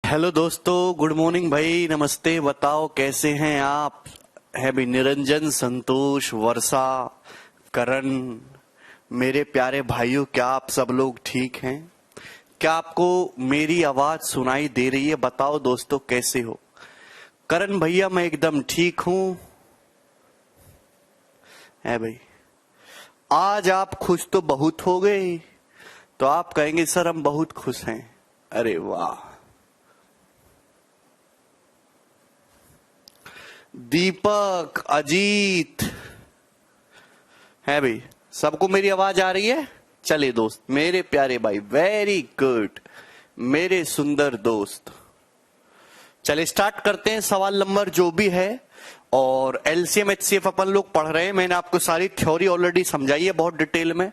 Hello दोस्तों, good morning भाई, नमस्ते। बताओ कैसे हैं आप? है भी निरंजन, संतोष, वर्षा, करण, मेरे प्यारे भाइयों, क्या आप सब लोग ठीक हैं? क्या आपको मेरी आवाज सुनाई दे रही है? बताओ दोस्तों, कैसे हो? करण भैया, मैं एकदम ठीक हूं। है भाई, आज आप खुश तो बहुत हो गए, तो आप कहेंगे सर हम बहुत खुश हैं। अरे वाह। दीपक, अजीत, है भाई, सबको मेरी आवाज आ रही है? चलिए दोस्त, मेरे प्यारे भाई, वेरी गुड, मेरे सुंदर दोस्त। चलिए स्टार्ट करते हैं। सवाल नंबर जो भी है, और एलसीएम एचसीएफ अपन लोग पढ़ रहे हैं। मैंने आपको सारी थ्योरी ऑलरेडी समझाई है बहुत डिटेल में।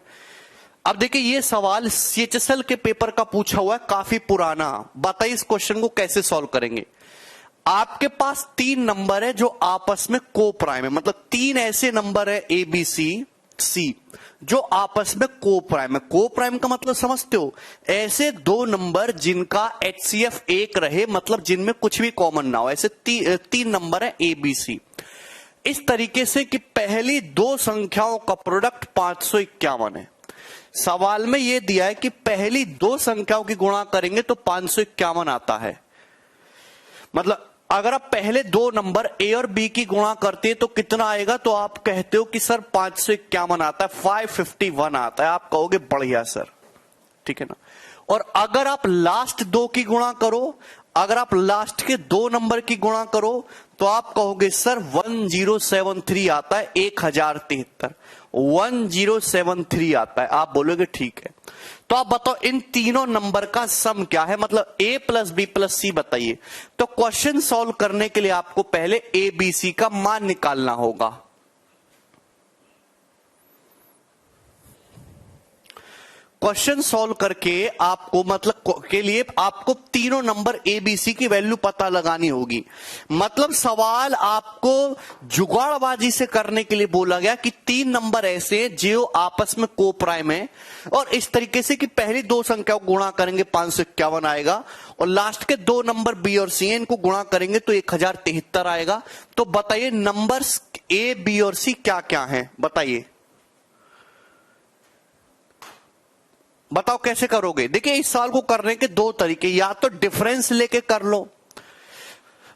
अब देखिए, ये सवाल सीएचएसएल के पेपर का पूछा हुआ है, काफी पुराना। बताइए इस क्वेश्चन को कैसे सॉल्व करेंगे। आपके पास 3 नंबर है जो आपस में को प्राइम है, मतलब 3 ऐसे नंबर है ए बी सी सी जो आपस में को प्राइम है। को प्राइम का मतलब समझते हो? ऐसे 2 नंबर जिनका एचसीएफ 1 रहे, मतलब जिनमें कुछ भी कॉमन ना हो। ऐसे 3 नंबर है ए बी सी, इस तरीके से कि पहली 2 संख्याओं का प्रोडक्ट 551 है। सवाल में यह दिया है कि पहली 2 संख्याओं की गुणा करेंगे तो 551 आता है। मतलब अगर आप पहले 2 नंबर ए और बी की गुणा करते हैं तो कितना आएगा? तो आप कहते हो कि सर 551 आता है, 551 आता है। आप कहोगे बढ़िया सर, ठीक है ना। और अगर आप लास्ट 2 की गुणा करो, अगर आप लास्ट के 2 नंबर की गुणा करो तो आप कहोगे सर 1073 आता है, 1073, 1073 आता है। आप बोलोगे ठीक है। तो आप बताओ इन तीनों नंबर का सम क्या है, मतलब a प्लस बी प्लस सी बताइए। तो क्वेश्चन सॉल्व करने के लिए आपको पहले ए बी सी का मान निकालना होगा। क्वेश्चन सॉल्व करके आपको, मतलब के लिए आपको तीनों नंबर ए बी सी की वैल्यू पता लगानी होगी। मतलब सवाल आपको जुगाड़बाजी से करने के लिए बोला गया कि 3 नंबर ऐसे हैं जो आपस में को प्राइम है, और इस तरीके से कि पहली 2 संख्याओं को गुणा करेंगे 551 आएगा, और लास्ट के 2 नंबर बी और सी इनको गुणा करेंगे तो 1073 आएगा। तो बताइए नंबर्स ए बी और सी क्या क्या हैं? बताइए, बताओ कैसे करोगे। देखिए, इस सवाल को करने के 2 तरीके, या तो डिफरेंस लेके कर लो।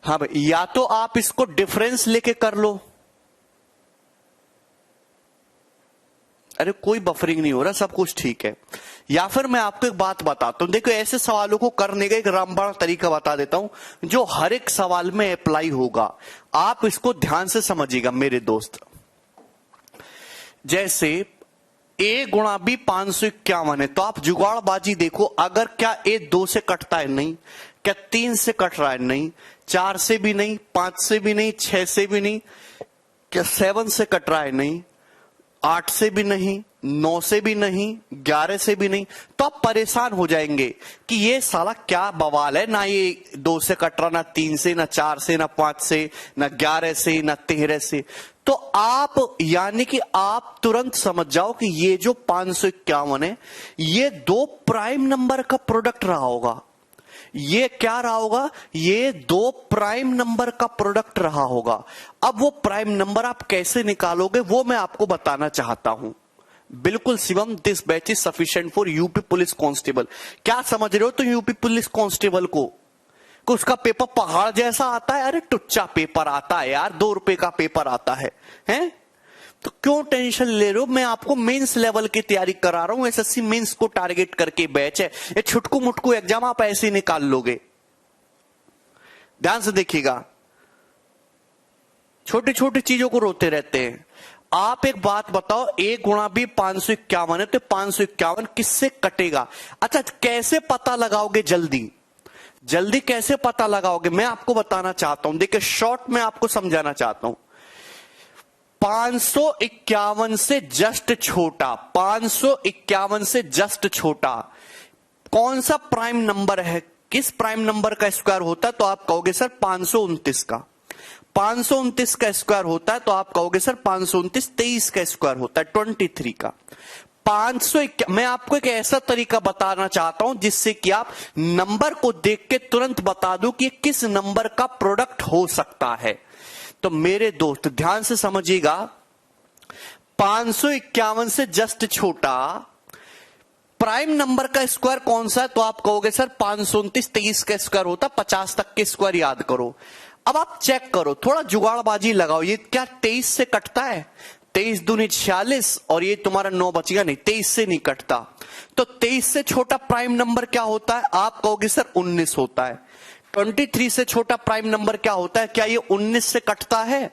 हाँ भाई, या तो आप इसको डिफरेंस लेके कर लो। अरे कोई बफरिंग नहीं हो रहा, सब कुछ ठीक है। या फिर मैं आपको एक बात बताता हूं। देखो, ऐसे सवालों को करने का एक रामबाण तरीका बता देता हूं जो हर एक सवाल में अप्लाई होगा। आप इसको ध्यान से समझिएगा मेरे दोस्त। जैसे ए गुणा बी 551 है, तो आप जुगाड़बाजी देखो। अगर क्या ए 2 से कटता है? नहीं। क्या 3 से कट रहा है? नहीं। 4 से भी नहीं, 5 से भी नहीं, 6 से भी नहीं। क्या 7 से कट रहा है? नहीं। 8 से भी नहीं, 9 से भी नहीं, 11 से भी नहीं। तो आप परेशान हो जाएंगे कि ये साला क्या बवाल है, ना ये 2 से कट रहा, ना 3 से, ना 4 से, ना 5 से, ना 11 से, ना 13 से। तो आप, यानी कि आप तुरंत समझ जाओ कि ये जो 551 है, ये 2 प्राइम नंबर का प्रोडक्ट रहा होगा। ये क्या रहा होगा? ये 2 प्राइम नंबर का प्रोडक्ट रहा होगा। अब वो प्राइम नंबर आप कैसे निकालोगे वो मैं आपको बताना चाहता हूं। बिल्कुल Shivam, this batch is sufficient for UP police constable. क्या समझ रहे हो? तो यूपी पुलिस कांस्टेबल को उसका पेपर पहाड़ जैसा आता है? अरे टुच्चा पेपर आता है यार, 2 रुपए का पेपर आता है, हैं? तो क्यों टेंशन ले रहे हो? मैं आपको मेंस लेवल की तैयारी करा रहा हूं। एसएससी मेंस को टारगेट करके बैच है। ये छुटकू मुटकू एग्जाम आप ऐसे ही निकाल लोगे। ध्यान से देखिएगा, छोटी छोटी चीजों को रोते रहते हैं। आप एक बात बताओ, ए गुणा बी 551 है, तो 551 किससे कटेगा? अच्छा, कैसे पता लगाओगे? जल्दी जल्दी कैसे पता लगाओगे मैं आपको बताना चाहता हूं। देखिए, शॉर्ट में आपको समझाना चाहता हूं। 551 से जस्ट छोटा, 551 से जस्ट छोटा कौन सा प्राइम नंबर है? किस प्राइम नंबर का स्क्वायर होता है? तो आप कहोगे सर 529 का। 529 का स्क्वायर होता है तो आप कहोगे सर 529 23 का स्क्वायर होता है, 23 का। मैं आपको एक ऐसा तरीका बताना चाहता हूं जिससे कि आप नंबर को देख के तुरंत बता दो कि किस नंबर का प्रोडक्ट हो सकता है। तो मेरे दोस्त ध्यान से समझिएगा, 551 से जस्ट छोटा प्राइम नंबर का स्क्वायर कौन सा है? तो आप कहोगे सर 529 23 का स्क्वायर होता, 50 तक के स्क्वायर याद करो। अब आप चेक करो, थोड़ा जुगाड़बाजी लगाओ, ये क्या 23 से कटता है? 23 दूनी 46 और ये तुम्हारा 9 बचेगा नहीं, 23 से नहीं कटता। तो 23 से छोटा प्राइम नंबर क्या होता है? आप कहोगे सर 19 होता है। 23 से छोटा प्राइम नंबर क्या होता है? क्या ये 19 से कटता है?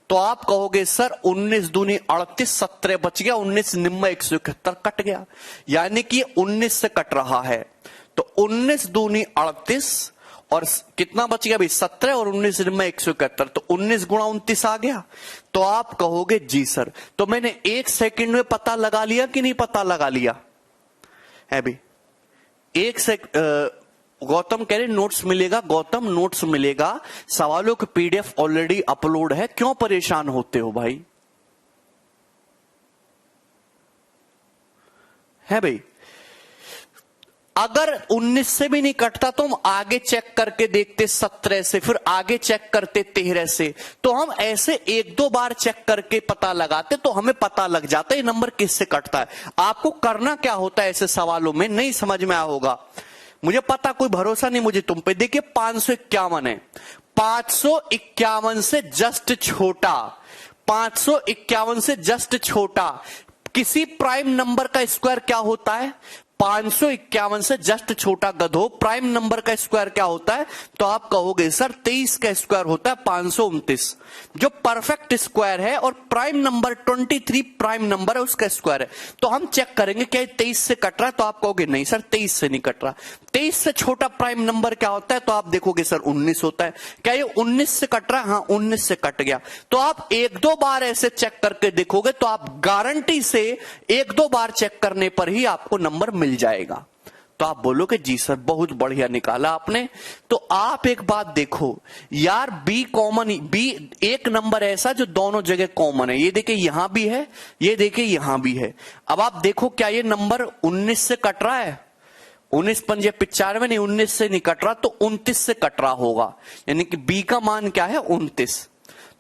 तो आप कहोगे सर 19 दूनी 38, 17 बच गया, 19 निम्मा 171 कट गया, यानी कि 19 से कट रहा है। तो 19 दूनी 38 और कितना बच गया भाई? 17 और 19 निम्मा 171, तो 19 गुणा 29 आ गया। तो आप कहोगे जी सर, तो मैंने 1 सेकंड में पता लगा लिया कि नहीं पता लगा लिया है भाई? गौतम कह रहे नोट्स मिलेगा। गौतम नोट्स मिलेगा, सवालों की पीडीएफ ऑलरेडी अपलोड है, क्यों परेशान होते हो भाई? है भाई, अगर 19 से भी नहीं कटता तो हम आगे चेक करके देखते 17 से, फिर आगे चेक करते 13 से, तो हम ऐसे 1-2 बार चेक करके पता लगाते तो हमें पता लग जाता है ये नंबर किससे कटता है। आपको करना क्या होता है ऐसे सवालों में, नहीं समझ में आया होगा, मुझे पता, कोई भरोसा नहीं मुझे तुम पे। देखिए 551 है, 551 से जस्ट छोटा, 551 से जस्ट छोटा किसी प्राइम नंबर का स्क्वायर क्या होता है? 551 से जस्ट छोटा गधो प्राइम नंबर का स्क्वायर क्या होता है? तो आप कहोगे सर 23 का स्क्वायर होता है 529, जो परफेक्ट स्क्वायर है, और प्राइम नंबर 23 प्राइम नंबर है, उसका स्क्वायर है। तो हम चेक करेंगे क्या 23 से कट रहा है? तो आप कहोगे नहीं सर 23 से नहीं कट रहा। 23 से छोटा प्राइम नंबर क्या होता है? तो आप देखोगे सर 19 होता है। क्या ये 19 से कट रहा है? हाँ 19 से कट गया। तो आप 1-2 बार ऐसे चेक करके देखोगे तो आप गारंटी से 1-2 बार चेक करने पर ही आपको नंबर मिल जाएगा। तो आप बोलोगे जी सर बहुत बढ़िया निकाला आपने। तो आप एक बात देखो यार, बी कॉमन, बी एक नंबर ऐसा जो दोनों जगह कॉमन है। ये देखिए यहां भी है, ये देखिए यहां भी है। अब आप देखो क्या ये नंबर 19 से कट रहा है? 19 पंजे 95 नहीं, 19 से नहीं कट रहा, तो 29 से कट रहा होगा, यानी कि बी का मान क्या है? 29।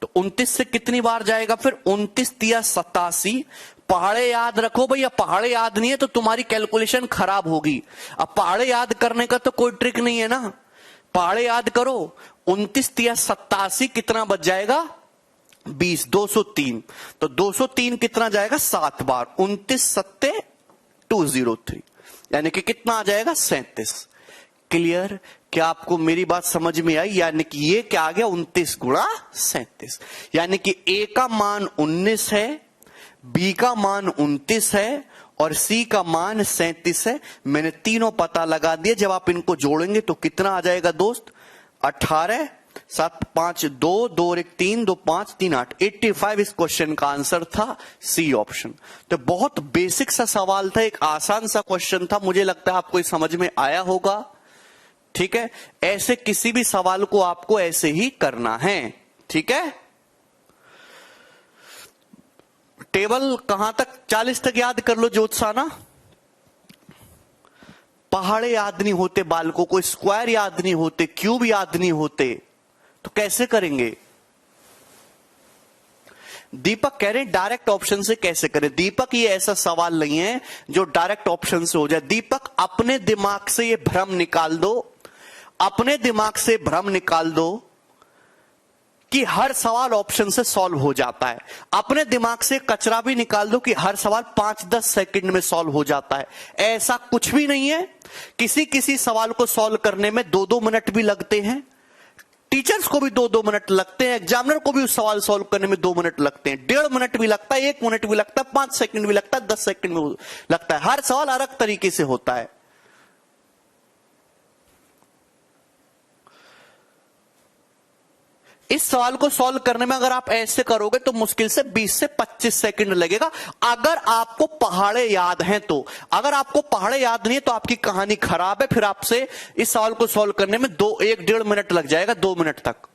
तो 29 से कितनी बार जाएगा फिर? 29 तिया 87। पहाड़े याद रखो भैया, पहाड़े याद नहीं है तो तुम्हारी कैलकुलेशन खराब होगी। अब पहाड़े याद करने का तो कोई ट्रिक नहीं है ना, पहाड़े याद करो। 29 तिया 87 कितना बच जाएगा? 20, 203। तो 203 कितना जाएगा? 7 बार। 29 सत्ते 203, यानी कि कितना आ जाएगा? 37। क्लियर? क्या आपको मेरी बात समझ में आई? यानी कि ये क्या आ गया? 29 गुणा 37, यानी कि ए का मान 19 है, बी का मान 29 है और सी का मान 37 है। मैंने तीनों पता लगा दिए। जब आप इनको जोड़ेंगे तो कितना आ जाएगा दोस्त? 18, 7, 5, 2, 2 और 1 3, 2 5 3 8, 85 इस क्वेश्चन का आंसर था, सी ऑप्शन। तो बहुत बेसिक सा सवाल था, एक आसान सा क्वेश्चन था, मुझे लगता है आपको समझ में आया होगा। ठीक है, ऐसे किसी भी सवाल को आपको ऐसे ही करना है। ठीक है, टेबल कहां तक? 40 तक याद कर लो ज्योत्साना। पहाड़े याद नहीं होते बालकों को, स्क्वायर याद नहीं होते, क्यूब याद नहीं होते, तो कैसे करेंगे? दीपक कह रहे हैं डायरेक्ट ऑप्शन से कैसे करें। दीपक ये ऐसा सवाल नहीं है जो डायरेक्ट ऑप्शन से हो जाए। दीपक अपने दिमाग से ये भ्रम निकाल दो, अपने दिमाग से भ्रम निकाल दो कि हर सवाल ऑप्शन से सॉल्व हो जाता है। अपने दिमाग से कचरा भी निकाल दो कि हर सवाल 5-10 सेकंड में सॉल्व हो जाता है। ऐसा कुछ भी नहीं है। किसी किसी सवाल को सॉल्व करने में 2-2 मिनट भी लगते हैं, टीचर्स को भी 2-2 मिनट लगते हैं, एग्जामिनर को भी उस सवाल सॉल्व करने में 2 मिनट लगते हैं, 1.5 मिनट भी लगता है, 1 मिनट भी लगता है, 5 सेकंड भी लगता है, 10 सेकंड भी लगता है। हर सवाल अलग तरीके से होता है। इस सवाल को सॉल्व करने में अगर आप ऐसे करोगे तो मुश्किल से 20 से 25 सेकंड लगेगा, अगर आपको पहाड़े याद हैं तो। अगर आपको पहाड़े याद नहीं है तो आपकी कहानी खराब है, फिर आपसे इस सवाल को सॉल्व करने में 1-1.5 मिनट लग जाएगा, 2 मिनट तक।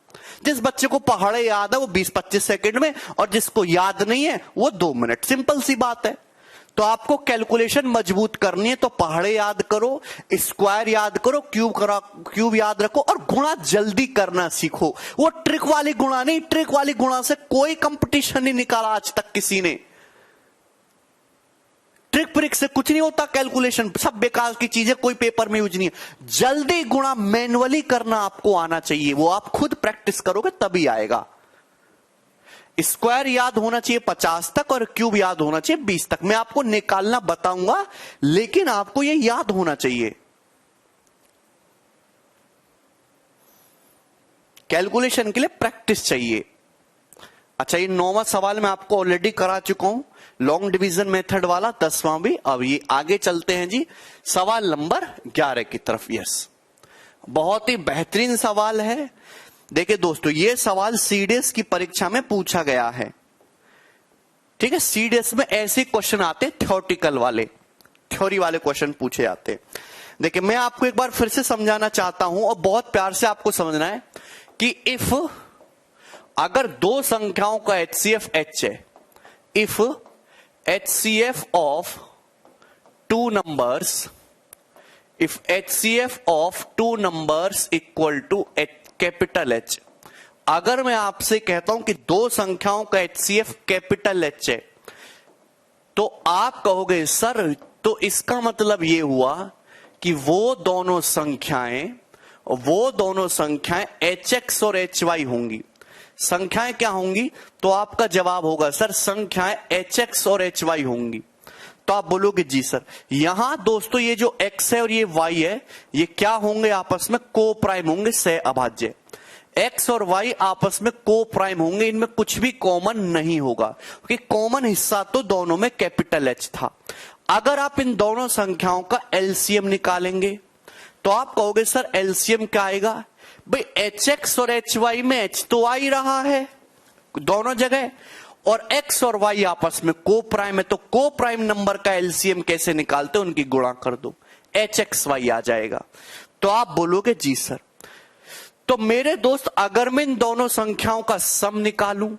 जिस बच्चे को पहाड़े याद है वो 20-25 सेकंड में, और जिसको याद नहीं है वो 2 मिनट। सिंपल सी बात है। तो आपको कैलकुलेशन मजबूत करनी है तो पहाड़े याद करो, स्क्वायर याद करो, क्यूब याद रखो और गुणा जल्दी करना सीखो। वो ट्रिक वाली गुणा नहीं, ट्रिक वाली गुणा से कोई कंपटीशन नहीं निकाला आज तक किसी ने। ट्रिक प्रिक से कुछ नहीं होता, कैलकुलेशन सब बेकार की चीजें, कोई पेपर में यूज नहीं है। जल्दी गुणा मैनुअली करना आपको आना चाहिए, वो आप खुद प्रैक्टिस करोगे तभी आएगा। स्क्वायर याद होना चाहिए 50 तक और क्यूब याद होना चाहिए 20 तक। मैं आपको निकालना बताऊंगा लेकिन आपको ये याद होना चाहिए। कैलकुलेशन के लिए प्रैक्टिस चाहिए। अच्छा, ये 9वां सवाल मैं आपको ऑलरेडी करा चुका हूं, लॉन्ग डिवीजन मेथड वाला, 10वां भी। अब ये आगे चलते हैं जी सवाल नंबर 11 की तरफ। यस, बहुत ही बेहतरीन सवाल है। देखिए दोस्तों, ये सवाल सीडीएस की परीक्षा में पूछा गया है। ठीक है, सीडीएस में ऐसे क्वेश्चन आते, थ्योरेटिकल वाले, थ्योरी वाले क्वेश्चन पूछे जाते। देखिए, मैं आपको एक बार फिर से समझाना चाहता हूं और बहुत प्यार से आपको समझना है कि इफ अगर दो संख्याओं का HCF H है, if HCF of two numbers, if HCF of two numbers equal to capital H, अगर मैं आपसे कहता हूं कि दो संख्याओं का HCF कैपिटल H है, तो आप कहोगे सर तो इसका मतलब यह हुआ कि वो दोनों संख्याएं HX और HY होंगी। संख्याएं क्या होंगी? तो आपका जवाब होगा सर संख्याएं HX और HY होंगी। तो आप बोलोगे जी सर। यहां दोस्तों ये जो X है और ये Y है, ये क्या होंगे? आपस में को प्राइम होंगे, सह अभाज्य। X और Y आपस में को प्राइम होंगे, इनमें कुछ भी कॉमन नहीं होगा क्योंकि कॉमन हिस्सा तो दोनों में कैपिटल H था। अगर आप इन दोनों संख्याओं का एलसीएम निकालेंगे तो आप कहोगे सर एलसीएम क्या आएगा? भाई HX और HY में H तो आ ही रहा है दोनों जगह, और X और Y आपस में को प्राइम है, तो को प्राइम नंबर का एलसीएम कैसे निकालते? उनकी गुणा कर दो, HXY आ जाएगा। तो आप बोलोगे जी सर। तो मेरे दोस्त, अगर मैं इन दोनों संख्याओं का सम निकालूं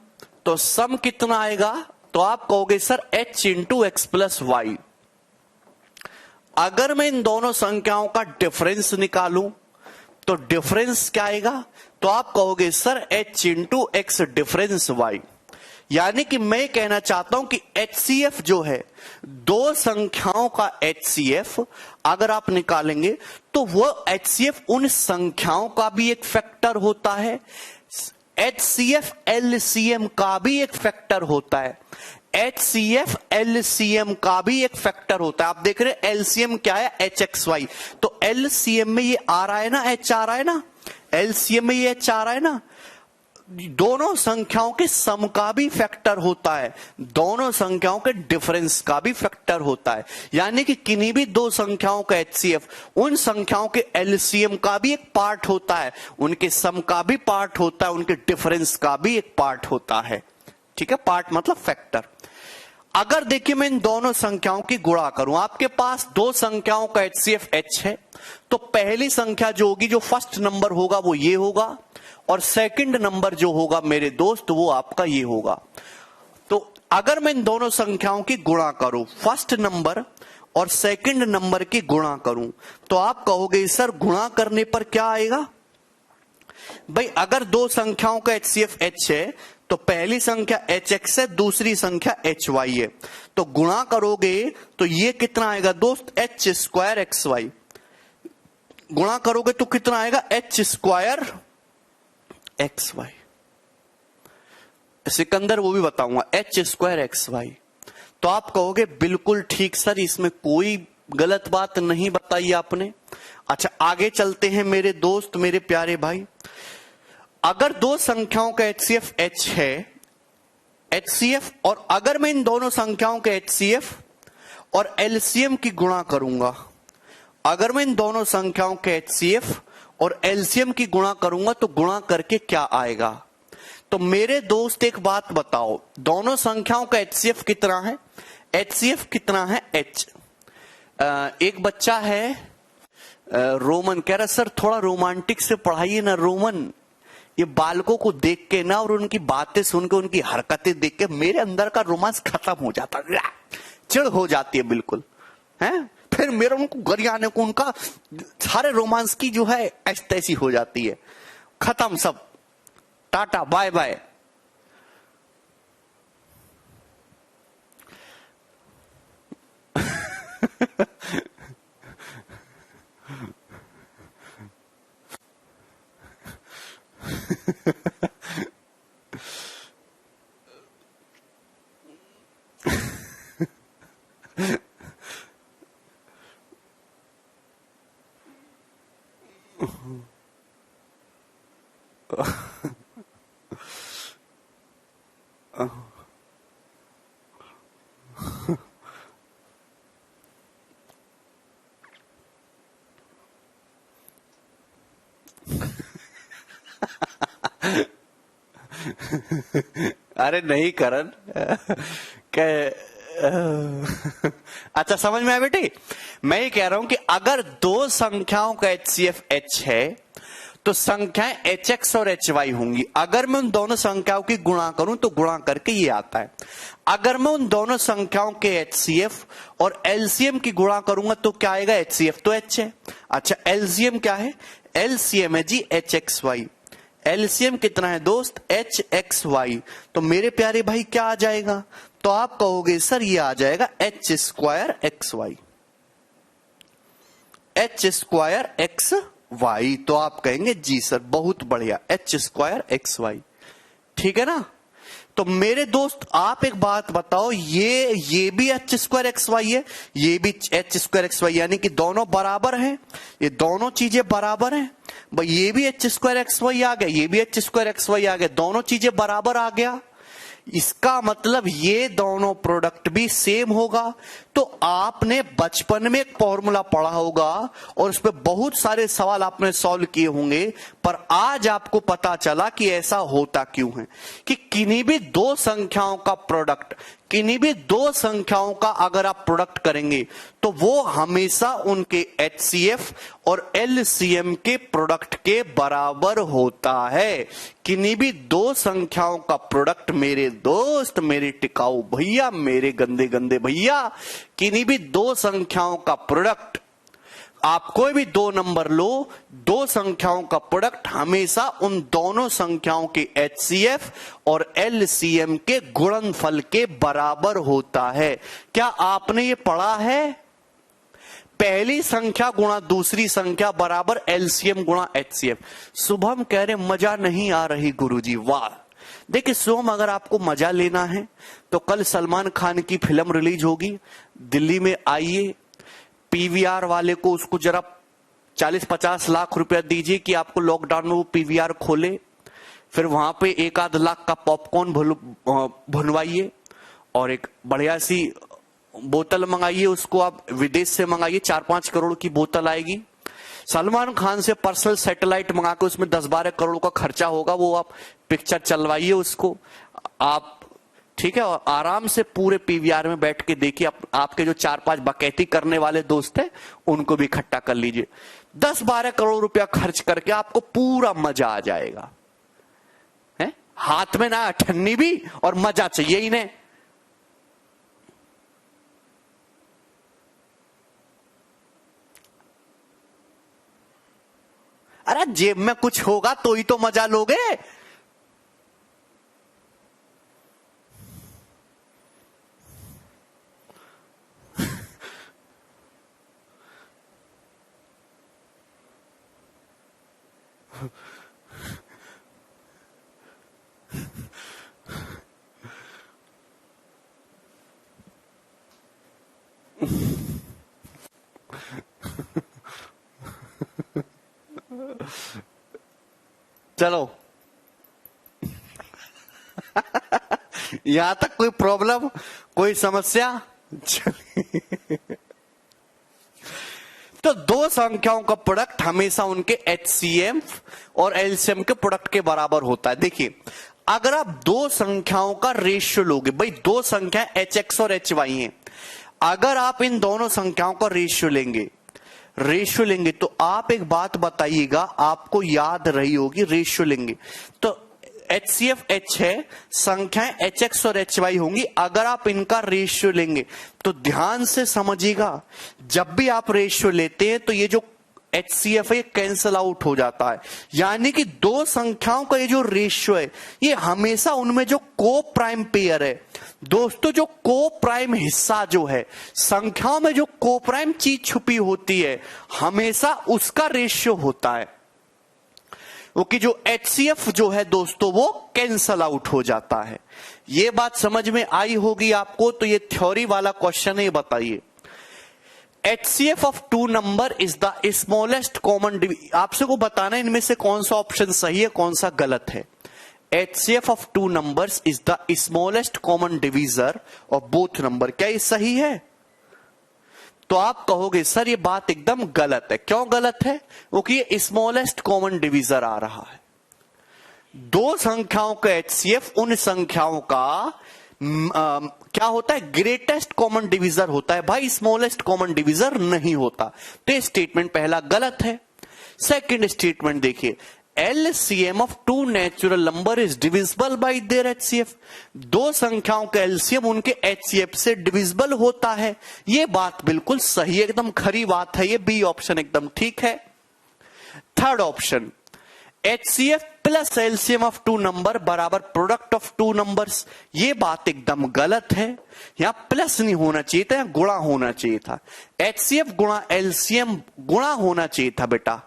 तो सम कितना आएगा? तो आप कहोगे sir H into x plus y. अगर मैं इन दोनों संख्याओं का डिफरेंस निकालूं तो डिफरेंस क्या आएगा? तो आप कहोगे sir H into x difference y. यानी कि मैं कहना चाहता हूं कि HCF जो है, दो संख्याओं का HCF अगर आप निकालेंगे तो वो HCF उन संख्याओं का भी एक फैक्टर होता है, HCF LCM का भी एक फैक्टर होता है, HCF LCM का भी एक फैक्टर होता है। आप देख रहे हैं LCM क्या है? HXY। तो LCM में ये आ रहा है ना, H आ रहा है ना, LCM में ये H आ रहा है ना। दोनों संख्याओं के सम का भी फैक्टर होता है, दोनों संख्याओं के डिफरेंस का भी फैक्टर होता है। यानी कि किन्हीं भी दो संख्याओं का HCF उन संख्याओं के LCM का भी एक पार्ट होता है, उनके सम का भी पार्ट होता है, उनके डिफरेंस का भी एक पार्ट होता है। ठीक है, पार्ट मतलब फैक्टर। अगर देखिए मैं इन दोनों संख्याओं की गुणा करूं, आपके पास दो संख्याओं का HCF H है, तो पहली संख्या जो होगी, जो फर्स्ट नंबर होगा वो ये होगा, और सेकंड नंबर जो होगा मेरे दोस्त वो आपका ये होगा। तो अगर मैं इन दोनों संख्याओं की गुणा करूं, फर्स्ट नंबर और सेकंड नंबर की गुणा करूं, तो आप कहोगे सर गुणा करने पर क्या आएगा? भाई अगर दो संख्याओं का HCF H है तो पहली संख्या HX है, दूसरी संख्या HY है, तो गुणा करोगे तो ये कितना आएगा दोस्त? H square XY। गुणा करोगे तो कितना आएगा? H square XY। सिकंदर वो भी बताऊंगा, H स्क्वायर XY। तो आप कहोगे बिल्कुल ठीक सर, इसमें कोई गलत बात नहीं बताई आपने। अच्छा, आगे चलते हैं मेरे दोस्त, मेरे प्यारे भाई। अगर दो संख्याओं का HCF H है, HCF, और अगर मैं इन दोनों संख्याओं के HCF और LCM की गुणा करूंगा, अगर मैं इन दोनों संख्याओं के HCF और LCM की गुणा करूंगा तो गुणा करके क्या आएगा? तो मेरे दोस्त एक बात बताओ, दोनों संख्याओं का HCF कितना है? HCF कितना है? H। एक बच्चा है रोमन, कह रहा सर थोड़ा रोमांटिक से पढ़ाइए ना रोमन। ये बालकों को देख के ना और उनकी बातें सुन के, उनकी हरकतें देख के मेरे अंदर का रोमांस खत्म हो जाता। चिड़ हो जाती है बिल्कुल, हैं? फिर मेरा उनको गरिया आने को उनका सारे रोमांस की जो है ऐसी तैसी हो जाती है, खत्म सब, टाटा बाय बाय। अरे नहीं करण, अच्छा समझ में आया बेटे। मैं ये कह रहा हूं कि अगर दो संख्याओं का HCF H है तो संख्याएं HX और HY होंगी। अगर मैं उन दोनों संख्याओं की गुणा करूं तो गुणा करके ये आता है। अगर मैं उन दोनों संख्याओं के HCF और LCM की गुणा करूंगा तो क्या आएगा? HCF तो H है। अच्छा LCM क्या है? LCM है जी HXY। LCM कितना है दोस्त? HXY। तो मेरे प्यारे भाई क्या आ जाएगा? तो आप कहोगे सर ये आ जाएगा H² XY। तो आप कहेंगे जी सर बहुत बढ़िया, H² ठीक है ना। तो मेरे दोस्त आप एक बात बताओ, ये भी H² XY है, ये भी H² XY, यानी कि दोनों बराबर हैं, ये दोनों चीजें बराबर हैं भाई। ये भी H² XY आ गया, ये भी H² XY आ गया, दोनों चीजें बराबर आ गया। इसका मतलब ये दोनों प्रोडक्ट भी सेम होगा। तो आपने बचपन में एक फॉर्मूला पढ़ा होगा और उस पर बहुत सारे सवाल आपने सॉल्व किए होंगे, पर आज आपको पता चला कि ऐसा होता क्यों है कि किन्हीं भी दो संख्याओं का प्रोडक्ट, किन्हीं भी दो संख्याओं का अगर आप प्रोडक्ट करेंगे तो वो हमेशा उनके HCF और LCM के प्रोडक्ट के बराबर होता है। किन्हीं भी दो संख्याओं का प्रोडक्ट मेरे दोस्त, मेरे टिकाऊ भैया, मेरे गंदे गंदे भैया, किन्हीं भी दो संख्याओं का प्रोडक्ट, आप कोई भी दो नंबर लो, दो संख्याओं का प्रोडक्ट हमेशा उन दोनों संख्याओं के HCF और LCM के गुणनफल के बराबर होता है। क्या आपने ये पढ़ा है? पहली संख्या गुणा दूसरी संख्या बराबर LCM गुणा HCF। शुभम कह रहे मजा नहीं आ रही गुरुजी। वाह, देखिए शुभम अगर आपको मजा लेना है तो कल सलमान खान की फिल्म रिलीज होगी, दिल्ली में आइए, PVR वाले को उसको जरा 40-50 लाख रुपया दीजिए कि आपको लॉकडाउन में वो PVR खोले, फिर वहां पे 1-8 लाख का पॉपकॉर्न भुनवाइए और एक बढ़िया सी बोतल मंगाइए, उसको आप विदेश से मंगाइए, 4-5 करोड़ की बोतल आएगी। सलमान खान से पर्सनल सैटेलाइट मंगा के उसमें 10-12 करोड़ का खर्चा होगा, वो आप पिक्चर चलवाइए उसको आप, ठीक है, और आराम से पूरे PVR में बैठ के देखिए। आपके जो 4-5 बकैती करने वाले दोस्त हैं उनको भी इकट्ठा कर लीजिए। 10-12 करोड़ रुपया खर्च करके आपको पूरा मजा आ जाएगा, है? हाथ में ना ठन्नी भी और मजा चाहिए इन्हें। अरे जेब में कुछ होगा तो ही तो मजा लोगे। चलो यहां तक कोई प्रॉब्लम, कोई समस्या? तो दो संख्याओं का प्रोडक्ट हमेशा उनके HCM और LCM के प्रोडक्ट के बराबर होता है। देखिए अगर आप दो संख्याओं का रेशियो लोगे, भाई दो संख्याएं HX और HY हैं, अगर आप इन दोनों संख्याओं का रेशियो लेंगे तो आप एक बात बताइएगा, आपको याद रही होगी, रेशियो लेंगे तो HCF H है, संख्याएं HX और HY होंगी। अगर आप इनका रेशियो लेंगे तो ध्यान से समझिएगा, जब भी आप रेशियो लेते हैं तो ये जो HCF है कैंसल आउट हो जाता है, यानी कि दो संख्याओं का ये जो रेशियो है ये हमेशा उनमें जो को प्राइम पेयर है दोस्तों, जो को प्राइम हिस्सा जो है संख्याओं में, जो को प्राइम चीज छुपी होती है हमेशा उसका रेशियो होता है, क्योंकि जो HCF जो है दोस्तों वो कैंसल आउट हो जाता है। ये बात समझ में आई होगी आपको। तो ये थ्योरी वाला क्वेश्चन है, बताइए HCF of two number is the smallest common divisor. आपसे को बताना है इनमें से कौन सा ऑप्शन सही है कौन सा गलत है। HCF of two numbers is the smallest common divisor of both number. क्या ये सही है? तो आप कहोगे सर ये बात एकदम गलत है। क्यों गलत है? क्योंकि ये स्मॉलेस्ट कॉमन डिवीजर आ रहा है। दो संख्याओं का HCF उन संख्याओं का क्या होता है? ग्रेटेस्ट कॉमन डिवीजर होता है भाई, स्मॉलेस्ट कॉमन डिवीजर नहीं होता। तो ये स्टेटमेंट पहला गलत है। सेकंड स्टेटमेंट देखिए, LCM of two natural number is divisible by their HCF। दो संख्याओं का LCM उनके HCF से डिविजिबल होता है। ये बात बिल्कुल सही, एकदम खरी बात है। ये बी ऑप्शन एकदम ठीक है। थर्ड ऑप्शन, HCF प्लस LCM ऑफ टू नंबर बराबर प्रोडक्ट ऑफ टू नंबर्स। ये बात एकदम गलत है। यहां प्लस नहीं होना चाहिए था, गुणा होना चाहिए था। HCF गुणा LCM गुणा होना चाहिए था बेटा,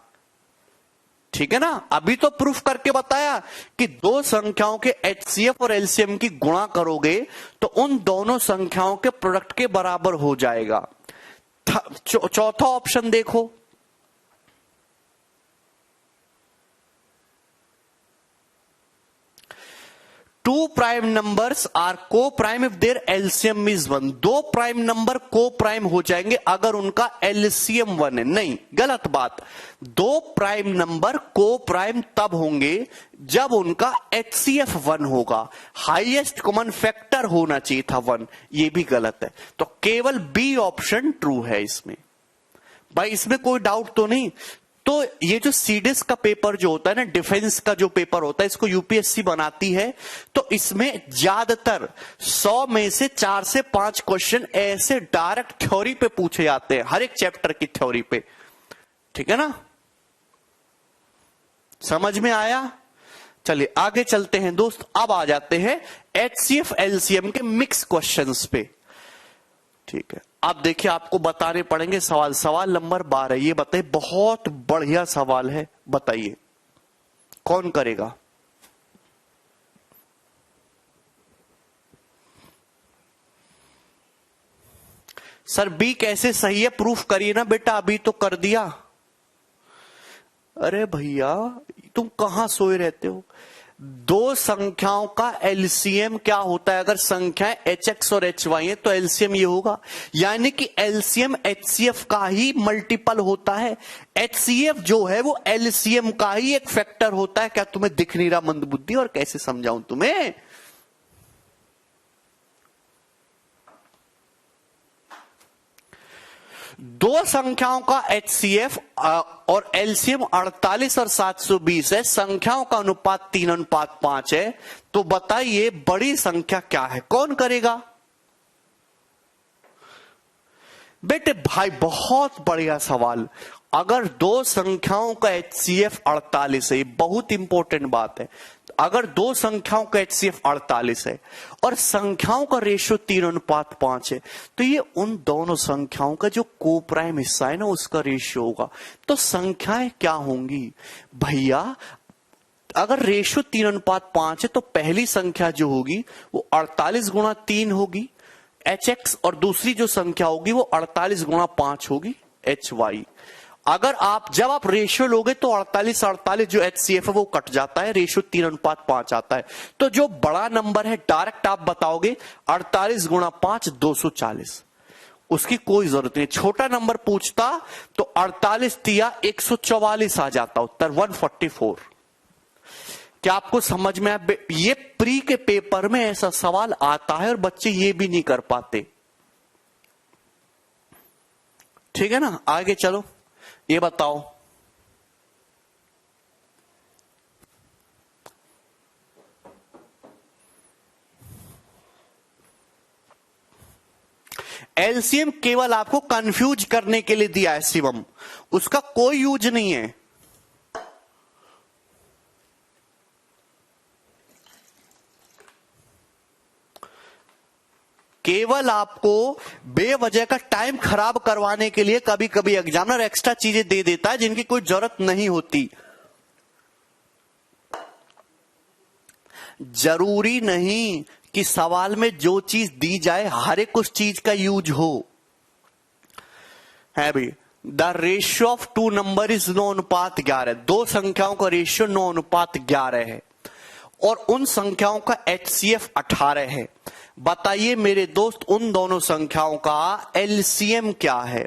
ठीक है ना। अभी तो प्रूफ करके बताया कि दो संख्याओं के HCF और LCM की गुणा करोगे तो उन दोनों संख्याओं के प्रोडक्ट के बराबर हो जाएगा। चौथा ऑप्शन देखो, two prime numbers are coprime if their LCM is 1। दो प्राइम नंबर को प्राइम हो जाएंगे अगर उनका LCM 1 है। नहीं, गलत बात। दो प्राइम नंबर को प्राइम तब होंगे जब उनका HCF 1 होगा। हाईएस्ट कॉमन फैक्टर होना चाहिए था 1। ये भी गलत है। तो केवल बी ऑप्शन ट्रू है इसमें भाई, इसमें कोई डाउट तो नहीं। तो ये जो सीडिस का पेपर जो होता है ना, डिफेंस का जो पेपर होता है, इसको यूपीएससी बनाती है। तो इसमें ज्यादातर 100 में से 4 से 5 क्वेश्चन ऐसे डायरेक्ट थ्योरी पे पूछे जाते हैं, हर एक चैप्टर की थ्योरी पे, ठीक है ना। समझ में आया? चलिए आगे चलते हैं दोस्त। अब आ जाते हैं HCF LCM के मिक्स क्वेश्चंस पे, ठीक है। अब देखिए आपको बताने पड़ेंगे सवाल। सवाल नंबर 12, ये बताइए, बहुत बढ़िया सवाल है, बताइए कौन करेगा? सर बी कैसे सही है? प्रूफ करिए ना बेटा, अभी तो कर दिया। अरे भैया तुम कहां सोए रहते हो? दो संख्याओं का LCM क्या होता है? अगर संख्याएं HX और HY है तो LCM ये होगा, यानी कि LCM HCF का ही मल्टीपल होता है। HCF जो है वो LCM का ही एक फैक्टर होता है। क्या तुम्हें दिख नहीं रहा मंदबुद्धि? और कैसे समझाऊं तुम्हें? दो संख्याओं का HCF और LCM 48 और 720 है। संख्याओं का अनुपात 3:5 है। तो बताइए बड़ी संख्या क्या है? कौन करेगा बेटे? भाई बहुत बढ़िया सवाल। अगर दो संख्याओं का HCF 48 है, ये बहुत इंपॉर्टेंट बात है। अगर दो संख्याओं का HCF 48 है और संख्याओं का रेशियो 3:5 है, तो ये उन दोनों संख्याओं का जो को प्राइम हिस्सा है ना उसका रेशियो होगा। तो संख्याएं क्या होंगी भैया? अगर रेशियो 3:5 है तो पहली संख्या जो होगी वो 48 गुणा 3 होगी HX, और दूसरी जो संख्या होगी वो 48 गुणा 5 होगी HY। अगर जब आप रेशियो लोगे तो 48 जो HCF है वो कट जाता है, रेशियो 3:5 आता है। तो जो बड़ा नंबर है डायरेक्ट आप बताओगे 48 गुणा 5 240, उसकी कोई जरूरत नहीं। छोटा नंबर पूछता तो 48 दिया 144 आ जाता, उत्तर 144। क्या आपको समझ में आया? ये प्री के पेपर में ऐसा सवाल आता है और बच्चे ये भी नहीं कर पाते, ठीक है ना। आगे चलो, ये बताओ एलसीएम केवल आपको कंफ्यूज करने के लिए दिया है शिवम, उसका कोई यूज नहीं है। केवल आपको बेवजह का टाइम खराब करवाने के लिए कभी कभी एग्जामिनर एक्स्ट्रा चीजें दे देता है जिनकी कोई जरूरत नहीं होती। जरूरी नहीं कि सवाल में जो चीज दी जाए हर एक उस चीज का यूज हो, है भी। The ratio of two number is 9:11। दो संख्याओं का रेशियो 9:11 है और उन संख्याओं का HCF 18 है। बताइए मेरे दोस्त, उन दोनों संख्याओं का LCM क्या है?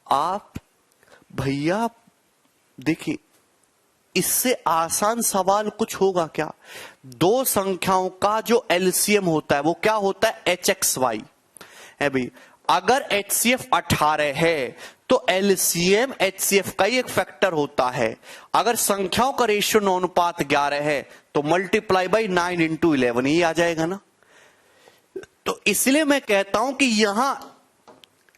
आप भैया देखिए, इससे आसान सवाल कुछ होगा क्या? दो संख्याओं का जो LCM होता है वो क्या होता है? HXY है भाई। अगर HCF 18 है तो LCM HCF का ही एक फैक्टर होता है। अगर संख्याओं का रेशियो 9:11 है तो मल्टीप्लाई बाई 9 इंटू 11 ही आ जाएगा ना। तो इसलिए मैं कहता हूं कि यहां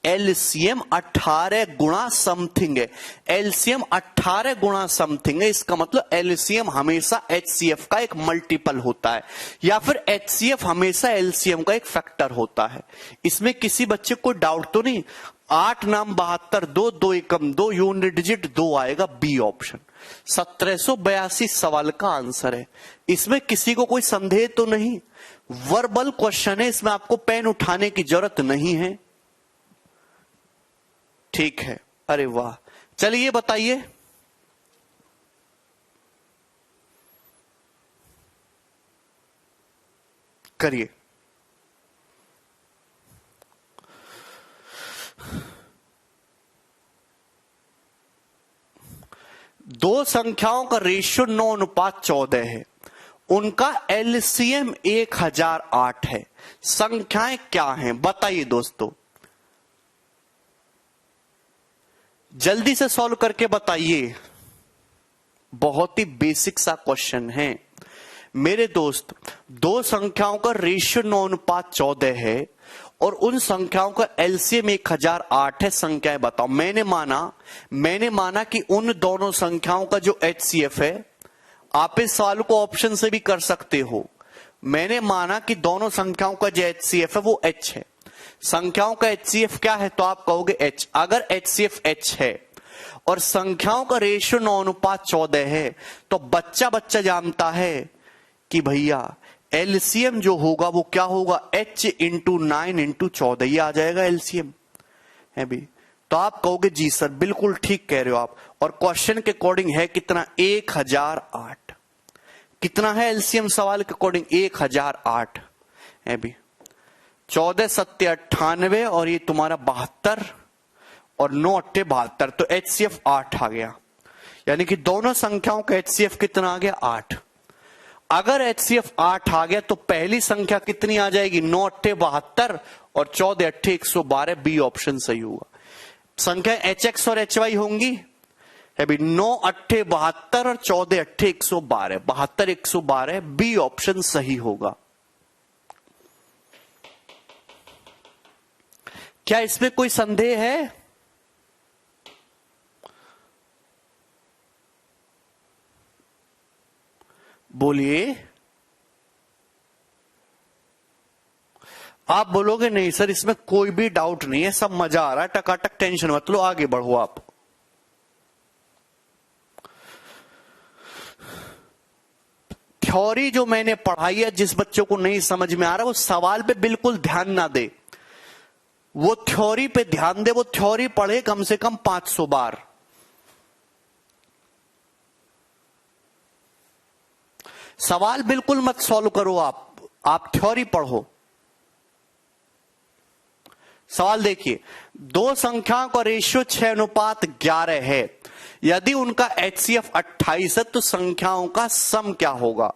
LCM 18 गुणा समथिंग है। LCM 18 गुणा समथिंग है, इसका मतलब LCM हमेशा HCF का एक मल्टीपल होता है, या फिर HCF हमेशा LCM का एक फैक्टर होता है। इसमें किसी बच्चे को डाउट तो नहीं? 8 नाम 72, 2 2 एकम 2 यूनिट डिजिट 2 आएगा, बी ऑप्शन। 1782 सवाल का आंसर है। इसमें किसी को कोई संदेह तो नहीं? वर्बल क्वेश्चन है, इसमें आपको पेन उठाने की जरूरत नहीं है। ठीक है, अरे वाह। चलिए बताइए, करिए। दो संख्याओं का रेशियो 9:14 है, उनका LCM 1008 है। संख्याएं क्या हैं बताइए दोस्तों, जल्दी से सॉल्व करके बताइए। बहुत ही बेसिक सा क्वेश्चन है मेरे दोस्त। दो संख्याओं का रेशियो 9:14 है और उन संख्याओं का LCM 1008 है। संख्याएं बताओ। मैंने माना कि उन दोनों संख्याओं का जो HCF है, आप इस सवाल को ऑप्शन से भी कर सकते हो। मैंने माना कि दोनों संख्याओं का जो HCF है वो H है। संख्याओं का HCF क्या है? तो आप कहोगे H। अगर HCF H है और संख्याओं का रेशियो 9:14 है तो बच्चा जानता है कि भैया LCM जो होगा वो क्या होगा? H इंटू 9 इंटू 14 ये आ जाएगा LCM, है भी। तो आप कहोगे जी सर बिल्कुल ठीक कह रहे हो आप। और क्वेश्चन के अकॉर्डिंग है कितना? 1008। कितना है LCM सवाल के अकॉर्डिंग? 1008 है भी। 14 7 98 और ये तुम्हारा 72 और 9 8 72, तो HCF 8 आ गया। यानी कि दोनों संख्याओं का HCF कितना आ गया? 8। अगर HCF 8 आ गया तो पहली संख्या कितनी आ जाएगी? 9 8 72 और 14 8 112, बी ऑप्शन सही होगा। संख्या HX और HY होंगी, है भी। 9 8 72 और 14 8 112, 72 112, बी ऑप्शन सही होगा। क्या इसमें कोई संदेह है? बोलिए। आप बोलोगे नहीं सर इसमें कोई भी डाउट नहीं है, सब मजा आ रहा है, टकाटक, टेंशन मत लो, आगे बढ़ो आप। थ्योरी जो मैंने पढ़ाई है, जिस बच्चों को नहीं समझ में आ रहा वो सवाल पे बिल्कुल ध्यान ना दे, वो थ्योरी पे ध्यान दे। वो थ्योरी पढ़े कम से कम 500 बार। सवाल बिल्कुल मत सॉल्व करो आप थ्योरी पढ़ो। सवाल देखिए, दो संख्याओं का रेशियो 6:11 है। यदि उनका HCF 28 है तो संख्याओं का सम क्या होगा?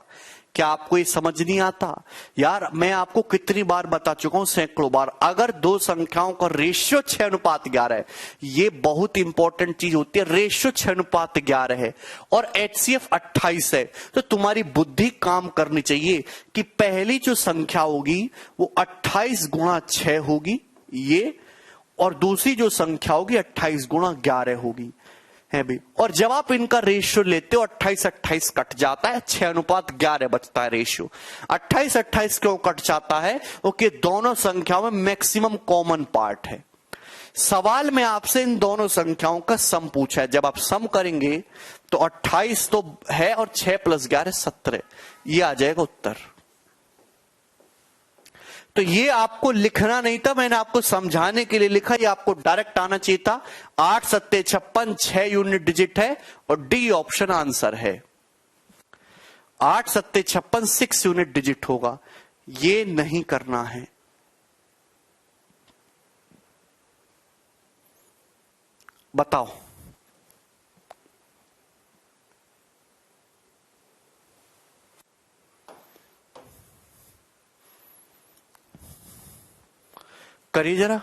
क्या आपको ये समझ नहीं आता? यार मैं आपको कितनी बार बता चुका हूं, सैकड़ों बार। अगर दो संख्याओं का रेशियो 6:11 है, ये बहुत इंपॉर्टेंट चीज होती है। रेशियो 6:11 है और HCF 28 है, तो तुम्हारी बुद्धि काम करनी चाहिए कि पहली जो संख्या होगी वो 28 गुणा 6 होगी ये, और दूसरी जो संख्या होगी 28 गुणा 11 होगी, है भी। और जब आप इनका रेशियो लेते हो 28-28 कट जाता है, 6:11 बचता है रेशियो। 28-28 क्यों कट जाता है? क्योंकि दोनों संख्याओं में मैक्सिमम कॉमन पार्ट है। सवाल में आपसे इन दोनों संख्याओं का सम पूछा है, जब आप सम करेंगे तो 28 तो है और 6 + 11 17, ये आ जाएगा उत्तर। तो ये आपको लिखना नहीं था, मैंने आपको समझाने के लिए लिखा, ये आपको डायरेक्ट आना चाहिए था। 8 सत्ते 56, 6 यूनिट डिजिट है और डी ऑप्शन आंसर है। 8 सत्ते 56 6 यूनिट डिजिट होगा, ये नहीं करना है। बताओ करिए जरा,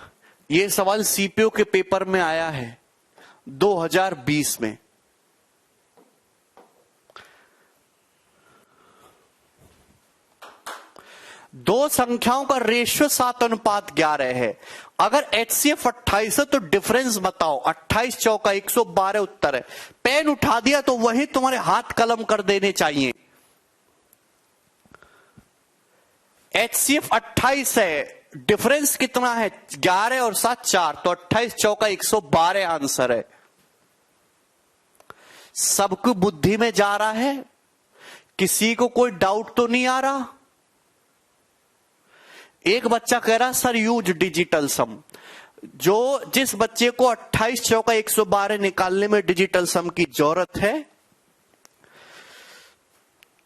ये सवाल सीपीओ के पेपर में आया है 2020 में। दो संख्याओं का रेशियो 7:11 है। अगर HCF 28 है तो डिफरेंस बताओ। 28 चौका 112 उत्तर है। पेन उठा दिया तो वही तुम्हारे हाथ कलम कर देने चाहिए। HCF 28 है, डिफरेंस कितना है? 11 और 7 4, तो 28 चौका 112 आंसर है। सबकी बुद्धि में जा रहा है? किसी को कोई डाउट तो नहीं आ रहा? एक बच्चा कह रहा सर यूज डिजिटल सम। जिस बच्चे को 28 चौका 112 निकालने में डिजिटल सम की जरूरत है,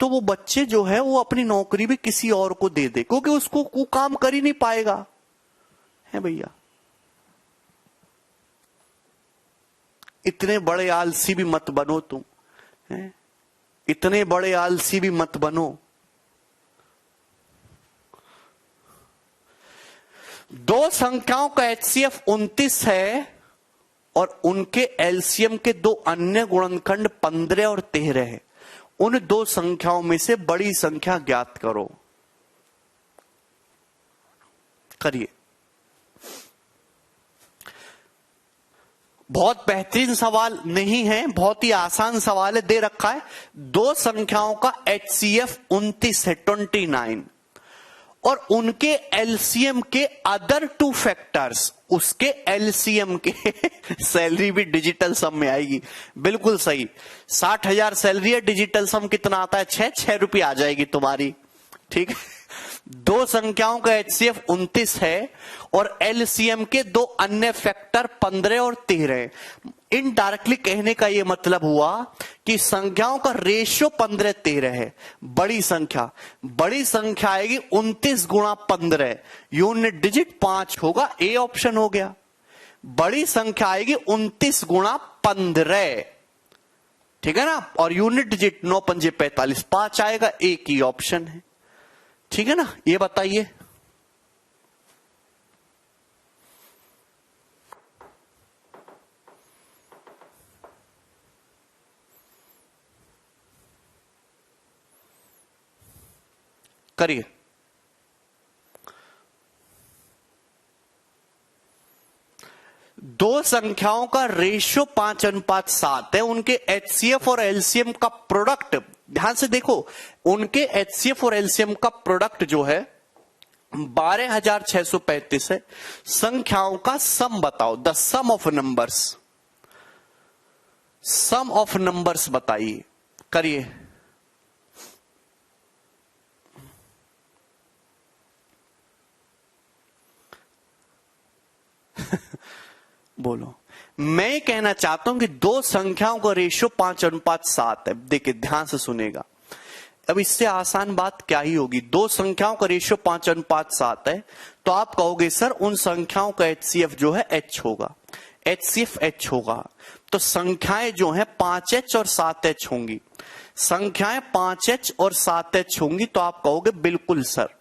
तो वो बच्चे जो है वो अपनी नौकरी भी किसी और को दे दे, क्योंकि उसको वो काम कर ही नहीं पाएगा, है भैया। इतने बड़े आलसी भी मत बनो तुम, है? इतने बड़े आलसी भी मत बनो। दो संख्याओं का HCF 29 है और उनके एलसीएम के दो अन्य गुणनखंड 15 और 13 है। उन दो संख्याओं में से बड़ी संख्या ज्ञात करो। करिए। बहुत बेहतरीन सवाल नहीं है, बहुत ही आसान सवाल है, दे रखा है। दो संख्याओं का HCF 29 है, 29, और उनके एलसीएम के अदर 2 फैक्टर्स, उसके एलसीएम के सैलरी भी डिजिटल सम में आएगी। बिल्कुल सही। 60,000 सैलरी है, डिजिटल सम कितना आता है? 6 रुपये आ जाएगी तुम्हारी। ठीक है। दो संख्याओं का HCF 29 है और एलसीएम के दो अन्य फैक्टर 15 और 13 है। इनडायरेक्टली कहने का यह मतलब हुआ कि संख्याओं का रेशियो 15-13 है। बड़ी संख्या आएगी 29 गुणा 15, यूनिट डिजिट 5 होगा, ए ऑप्शन हो गया। बड़ी संख्या आएगी 29 गुणा 15, ठीक है ना, और यूनिट डिजिट 9 पंजे 45, 5 आएगा, एक ही ऑप्शन है। ठीक है ना, ये बताइए। करिए। दो संख्याओं का रेशियो 5:7 है। उनके HCF और LCM का प्रोडक्ट, ध्यान से देखो, उनके HCF और LCM का प्रोडक्ट जो है 12,635 है। संख्याओं का सम बताओ, the sum of numbers. Sum of numbers बताइए। करिए। बोलो। मैं कहना चाहता हूं कि दो संख्याओं का रेशियो 5:7 है। देखिए ध्यान से सुनेगा। अब इससे आसान बात क्या ही होगी। दो संख्याओं का रेशियो 5:7 है, तो आप कहोगे सर उन संख्याओं का HCF जो है H होगा, HCF H होगा। तो संख्याएं जो है 5H और 7H होंगी। संख्याएं 5H और 7H होंगी, तो आप कहोगे बिल्कुल सर,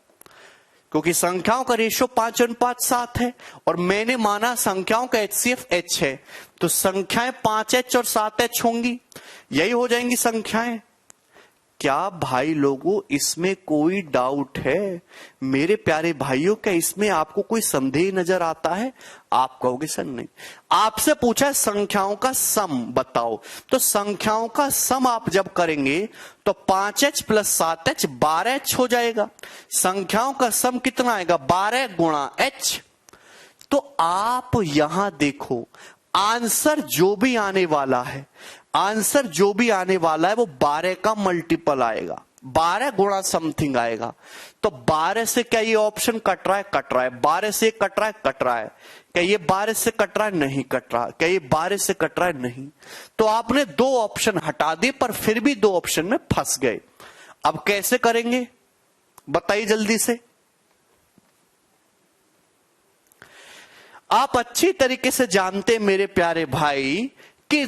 क्योंकि संख्याओं का रेशियो 5:7 है और मैंने माना संख्याओं का HCF H है, तो संख्याएं 5H और 7H होंगी, यही हो जाएंगी संख्याएं। क्या भाई लोगों इसमें कोई डाउट है? मेरे प्यारे भाइयों, क्या इसमें आपको कोई संदेह नजर आता है? आप कहोगे सर नहीं। आपसे पूछा है संख्याओं का सम बताओ, तो संख्याओं का सम आप जब करेंगे तो 5h प्लस 7h 12h हो जाएगा। संख्याओं का सम कितना आएगा? 12 गुणा h। तो आप यहां देखो, आंसर जो भी आने वाला है, आंसर जो भी आने वाला है वो 12 का मल्टीपल आएगा, 12 गुणा समथिंग आएगा। तो 12 से क्या ये ऑप्शन कट रहा है? कट रहा है। 12 से कट रहा है? कट रहा है। क्या ये 12 से कट रहा है? नहीं कट रहा। क्या ये 12 से कट रहा है? नहीं। तो आपने दो ऑप्शन हटा दिए, पर फिर भी दो ऑप्शन में फंस गए। अब कैसे करेंगे बताइए जल्दी से। आप अच्छी तरीके से जानते हैं मेरे प्यारे भाई कि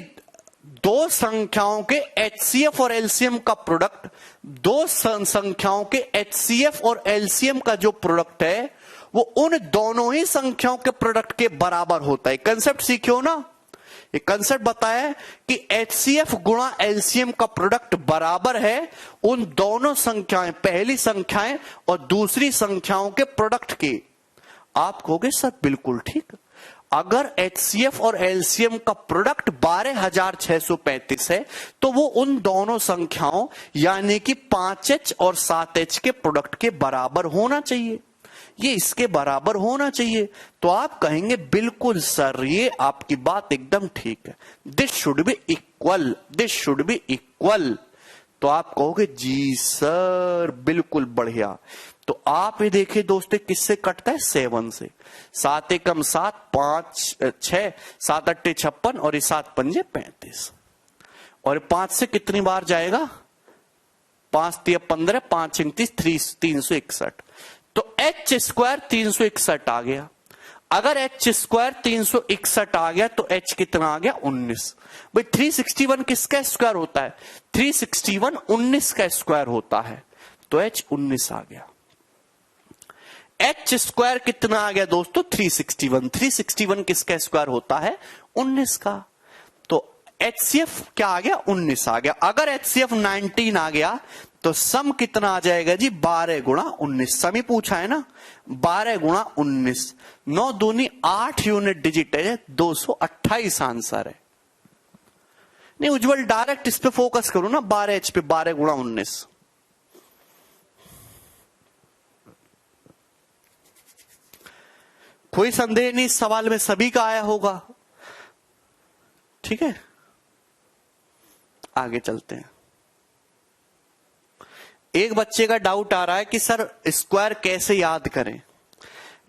दो संख्याओं के एचसीएफ और एलसीएम का प्रोडक्ट, दो संख्याओं के एचसीएफ और एलसीएम का जो प्रोडक्ट है वो उन दोनों ही संख्याओं के प्रोडक्ट के बराबर होता है। कंसेप्ट सीखे हो ना? ये कंसेप्ट बताया कि एचसीएफ गुणा एलसीएम का प्रोडक्ट बराबर है उन दोनों संख्याएं, पहली संख्याएं और दूसरी संख्याओं के प्रोडक्ट के। आप कहोगे सर बिल्कुल ठीक। अगर एचसीएफ और एलसीएम का प्रोडक्ट 12,635 है तो वो उन दोनों संख्याओं यानी कि 5h और 7h के प्रोडक्ट के बराबर होना चाहिए, ये इसके बराबर होना चाहिए। तो आप कहेंगे बिल्कुल सर, ये आपकी बात एकदम ठीक है, this should be equal, this should be equal. तो आप कहोगे जी सर बिल्कुल बढ़िया। तो आप ये देखिए दोस्तों, किससे कटता है? 7 से। 7 एकम 7, 5 6, 7 अट्टे 56 और 7 पंजे 35। और 5 से कितनी बार जाएगा? 5 तिया 15, 5 29, 361। तो h स्क्वायर 361 आ गया। अगर h स्क्वायर 361 आ गया तो h कितना आ गया? 19। भाई 361 किसका स्क्वायर होता है? 361 19 का स्क्वायर होता है, तो h 19 आ गया। h स्क्वायर कितना आ गया दोस्तों? 361। 361 किसका स्क्वायर होता है? 19 का। तो HCF क्या आ गया? 19 आ गया। अगर HCF 19 आ गया तो सम कितना आ जाएगा जी? 12 गुणा 19। सम ही पूछा है ना, 12 गुणा 19। 9 दूनी 8 यूनिट डिजिट है, 228 आंसर है। नहीं उज्जवल डायरेक्ट इस पे फोकस करो ना, 12H पे, 12 गुणा 19। कोई संदेह नहीं, इस सवाल में सभी का आया होगा। ठीक है, आगे चलते हैं। एक बच्चे का डाउट आ रहा है कि सर स्क्वायर कैसे याद करें?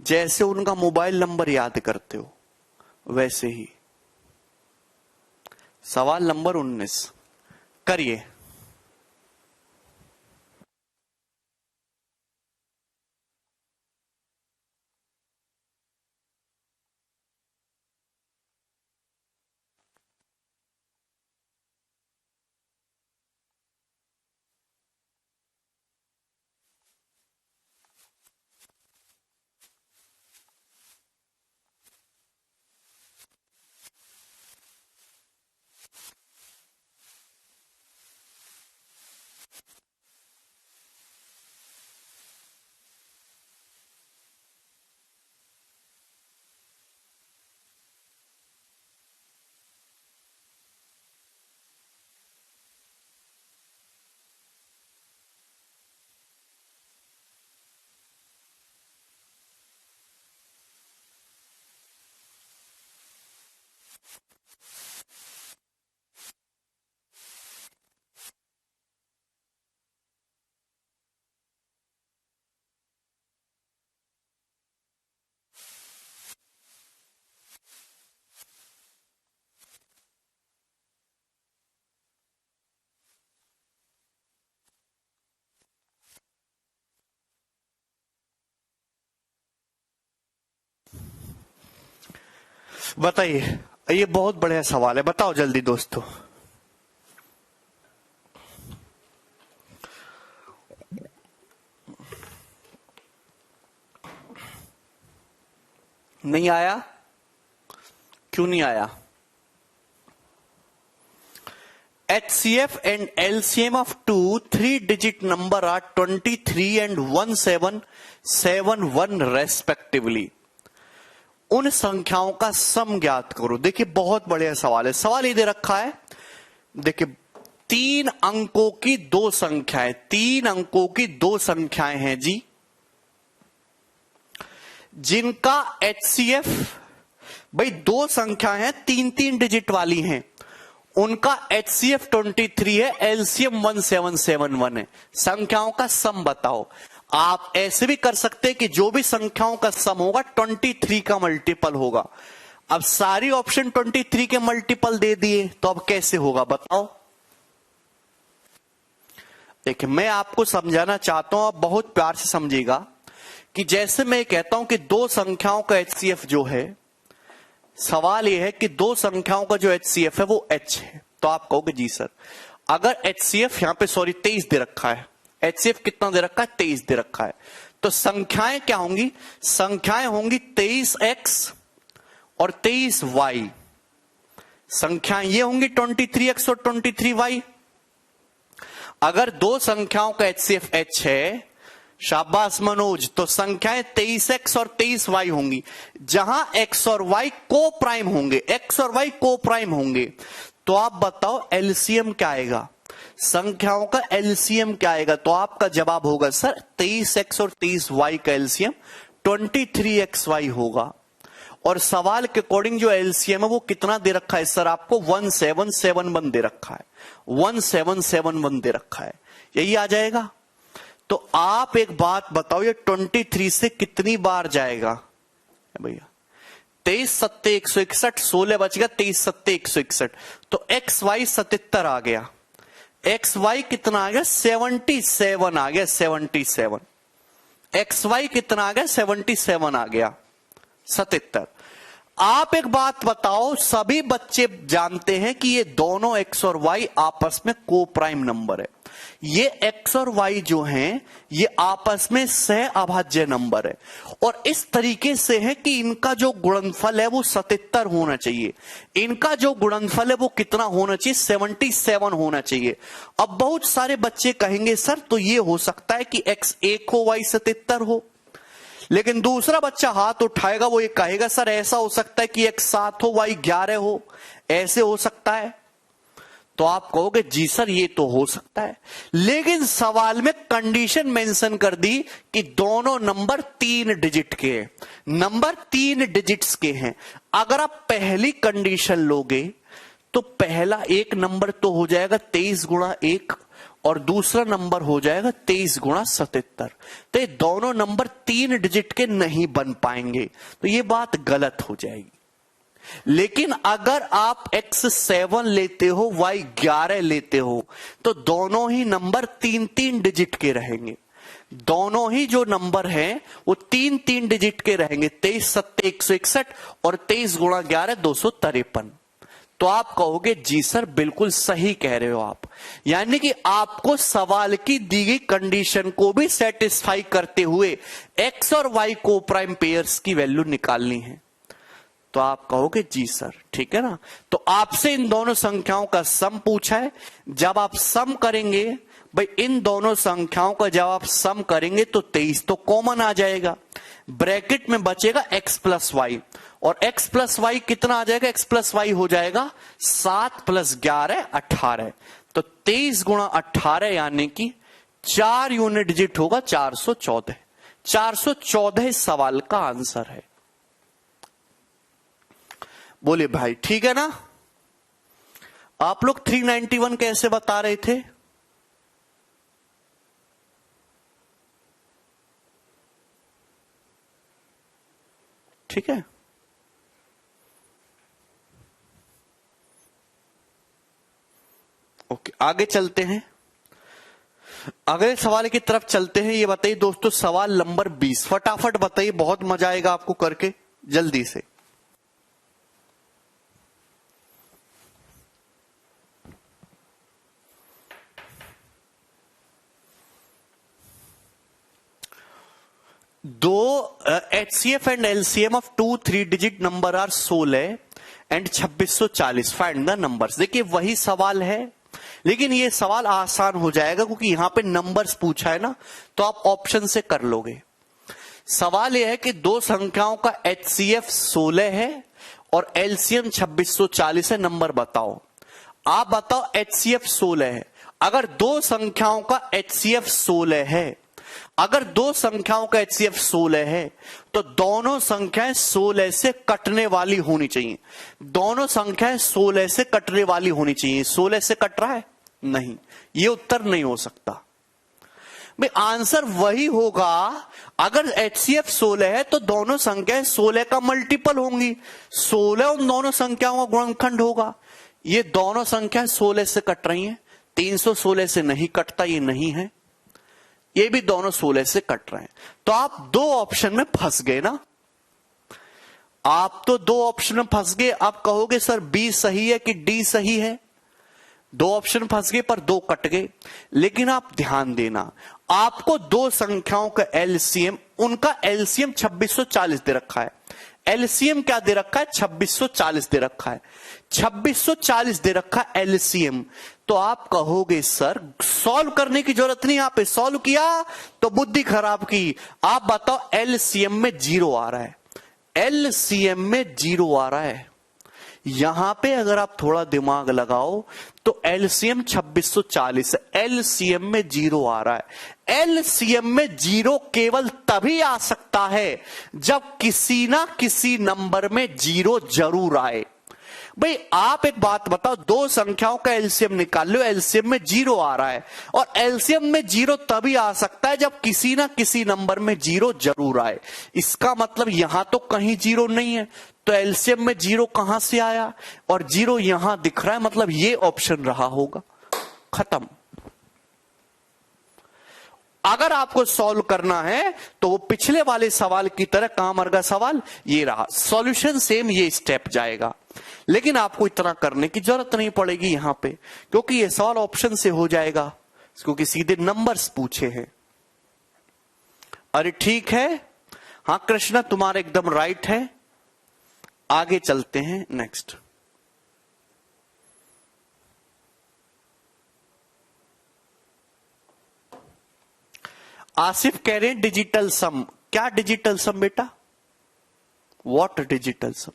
जैसे उनका मोबाइल नंबर याद करते हो वैसे ही। सवाल नंबर 19 करिए। बताइए, ये बहुत बढ़िया सवाल है, बताओ जल्दी दोस्तों। नहीं आया? क्यों नहीं आया? HCF and LCM of two 3-digit number are 23 and 1771 respectively. उन संख्याओं का सम ज्ञात करो। देखिए बहुत बढ़िया सवाल है। सवाल ये दे रखा है, देखिए 3 अंकों की दो संख्याएं, 3 अंकों की दो संख्याएं हैं जी, जिनका HCF, भाई दो संख्या है 3-3 डिजिट वाली हैं, उनका HCF 23 है, LCM 1771 है। संख्याओं का सम बताओ। आप ऐसे भी कर सकते हैं कि जो भी संख्याओं का सम होगा 23 का मल्टीपल होगा। अब सारी ऑप्शन 23 के मल्टीपल दे दिए तो अब कैसे होगा बताओ। देखिए मैं आपको समझाना चाहता हूं, आप बहुत प्यार से समझिएगा कि जैसे मैं कहता हूं कि दो संख्याओं का HCF जो है, सवाल यह है कि दो संख्याओं का जो HCF है वो H है, तो आप कहोगे जी सर अगर HCF यहां पे 23 दे रखा है, HCF कितना दे रखा है 23 दे रखा है, तो संख्याएं क्या होंगी, संख्याएं होंगी 23x और 23y। संख्याएं ये होंगी 23x और 23y। अगर दो संख्याओं का HCF H है, शाबाश मनोज, तो संख्याएं 23x और 23y होंगी। जहां x और y को प्राइम होंगे, x और y को प्राइम होंगे, तो आप बताओ एलसीएम क्या आएगा, संख्याओं का एलसीएम क्या आएगा। तो आपका जवाब होगा सर 23x और 23y का एलसीएम 23xy होगा। और सवाल के अकॉर्डिंग जो एलसीएम है वो कितना दे रखा है सर, आपको 1771 दे रखा है, 1771 दे रखा है, यही आ जाएगा। तो आप एक बात बताओ, ये 23 से कितनी बार जाएगा भैया, 23 सत्ते 161, 16 बच गया, 23 सत्ते 161, तो एक्स वाई 77 आ गया, एक्स वाई कितना आ गया 77 आ गया, 77 एक्स वाई कितना आ गया 77 आ गया, 77। आप एक बात बताओ, सभी बच्चे जानते हैं कि ये दोनों एक्स और वाई आपस में को प्राइम नंबर है। ये एक्स और वाई जो हैं ये आपस में सह अभाज्य नंबर है, और इस तरीके से है कि इनका जो गुणनफल है वो 77 होना चाहिए, इनका जो गुणनफल है वो कितना होना चाहिए 77 होना चाहिए। अब बहुत सारे बच्चे कहेंगे सर तो ये हो सकता है कि एक्स 1 हो वाई 77 हो, लेकिन दूसरा बच्चा हाथ उठाएगा वो ये कहेगा सर ऐसा हो सकता है कि एक्स 7 हो वाई 11 हो, ऐसे हो सकता है। तो आप कहोगे जी सर ये तो हो सकता है, लेकिन सवाल में कंडीशन मेंशन कर दी कि दोनों नंबर 3 डिजिट के हैं, नंबर 3 डिजिट्स के हैं। अगर आप पहली कंडीशन लोगे तो पहला एक नंबर तो हो जाएगा 23 गुणा 1 और दूसरा नंबर हो जाएगा 23 गुणा 77, तो ये दोनों नंबर 3 डिजिट के नहीं बन पाएंगे, तो ये बात गलत हो जाएगी। लेकिन अगर आप x7 लेते हो y 11 लेते हो तो दोनों ही नंबर 3-3 डिजिट के रहेंगे, दोनों ही जो नंबर हैं वो 3-3 डिजिट के रहेंगे, 23 सत्ते 161 और 23 गुणा 11 253। तो आप कहोगे जी सर बिल्कुल सही कह रहे हो आप, यानी कि आपको सवाल की दी गई कंडीशन को भी सेटिस्फाई करते हुए x और y को प्राइम पेयर्स की वैल्यू निकालनी है। तो आप कहोगे जी सर ठीक है ना। तो आपसे इन दोनों संख्याओं का सम पूछा है, जब आप सम करेंगे भाई इन दोनों संख्याओं का जब आप सम करेंगे तो 23 तो कॉमन आ जाएगा, ब्रैकेट में बचेगा x प्लस वाई, और x प्लस वाई कितना आ जाएगा, x प्लस वाई हो जाएगा 7 प्लस 11 18, तो 23 गुणा 18 यानी कि 4 यूनिट डिजिट होगा 414, 414 इस सवाल का आंसर है। बोले भाई ठीक है ना। आप लोग 391 कैसे बता रहे थे, ठीक है। ओके आगे चलते हैं, अगले सवाल की तरफ चलते हैं। ये बताइए दोस्तों सवाल नंबर 20, फटाफट बताइए, बहुत मजा आएगा आपको करके, जल्दी से। दो HCF and LCM of 2 3 digit number are 16 and 2640, find the numbers. देखिए वही सवाल है, लेकिन ये सवाल आसान हो जाएगा क्योंकि यहां पे नंबर्स पूछा है ना, तो आप ऑप्शन से कर लोगे। सवाल यह है कि दो संख्याओं का HCF 16 है और LCM 2640 है, नंबर बताओ। आप बताओ HCF 16 है। अगर दो संख्याओं का HCF 16 है, अगर दो संख्याओं का HCF 16 है तो दोनों संख्याएं 16 से कटने वाली होनी चाहिए। दोनों संख्याएं 16 से कटने वाली होनी चाहिए। 16 से कट रहा है? नहीं, ये उत्तर नहीं हो सकता भाई। आंसर वही होगा, अगर HCF 16 है तो दोनों संख्याएं 16 का मल्टीपल होंगी। 16 उन दोनों संख्याओं का गुणनखंड होगा। ये दोनों संख्याएं 16 से कट रही हैं। 316 से नहीं कटता, ये नहीं है। ये भी दोनों 16 से कट रहे हैं। तो आप दो ऑप्शन में फंस गए ना, आप तो दो ऑप्शन में फंस गए। आप कहोगे सर बी सही है कि डी सही है। दो ऑप्शन फंस गए पर दो कट गए। लेकिन आप ध्यान देना, आपको दो संख्याओं का एलसीएम, उनका एलसीएम 2640 दे रखा है। एलसीएम क्या दे रखा है? 2640 दे रखा है। 2640 दे रखा एलसीएम। तो आप कहोगे सर सॉल्व करने की जरूरत नहीं, आप सॉल्व किया तो बुद्धि खराब की। आप बताओ एलसीएम में 0 आ रहा है, एलसीएम में 0 आ रहा है। यहां पे अगर आप थोड़ा दिमाग लगाओ तो एलसीएम 2640 है, एलसीएम में 0 आ रहा है। एलसीएम में 0 केवल तभी आ सकता है जब किसी ना किसी नंबर में 0 जरूर आए। भाई आप एक बात बताओ, दो संख्याओं का एलसीएम निकाल लो, एलसीएम में 0 आ रहा है, और एलसीएम में 0 तभी आ सकता है जब किसी ना किसी नंबर में 0 जरूर आए। इसका मतलब यहां तो कहीं 0 नहीं है, तो एलसीएम में 0 कहां से आया? और 0 यहां दिख रहा है, मतलब ये ऑप्शन रहा होगा। खत्म। अगर आपको सॉल्व करना है तो वो पिछले वाले सवाल की तरह काम अर्गा सवाल ये रहा, सॉल्यूशन सेम ये स्टेप जाएगा। लेकिन आपको इतना करने की जरूरत नहीं पड़ेगी यहां पे, क्योंकि ये सवाल ऑप्शन से हो जाएगा, क्योंकि सीधे नंबर्स पूछे हैं। अरे ठीक है, हां कृष्णा तुम्हारा एकदम राइट है। आगे चलते हैं नेक्स्ट। आसिफ कह रहे हैं डिजिटल सम। क्या डिजिटल सम बेटा? व्हाट डिजिटल सम?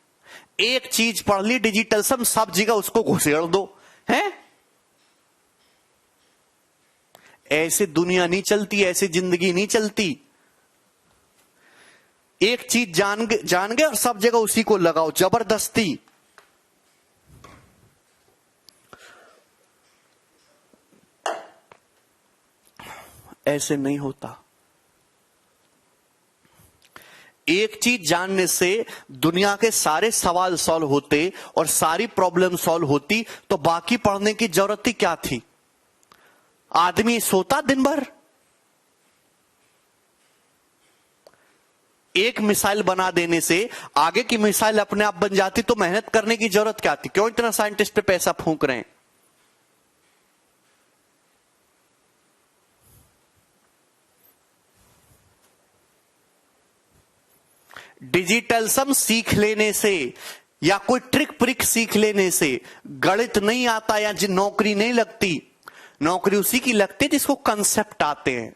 एक चीज पढ़ ली डिजिटल सम, सब जगह उसको घुसेड़ दो हैं? ऐसे दुनिया नहीं चलती, ऐसे जिंदगी नहीं चलती। एक चीज जान गए और सब जगह उसी को लगाओ जबरदस्ती। ऐसे नहीं होता। एक चीज जानने से दुनिया के सारे सवाल सॉल्व होते और सारी प्रॉब्लम सॉल्व होती, तो बाकी पढ़ने की जरूरत ही क्या थी? आदमी सोता दिन भर। एक मिसाइल बना देने से आगे की मिसाइल अपने आप बन जाती, तो मेहनत करने की जरूरत क्या थी? क्यों इतना साइंटिस्ट पे पैसा फूंक रहे हैं? डिजिटल सम सीख लेने से या कोई ट्रिक प्रिक सीख लेने से गणित नहीं आता या नौकरी नहीं लगती। नौकरी उसी की लगती है जिसको कंसेप्ट आते हैं।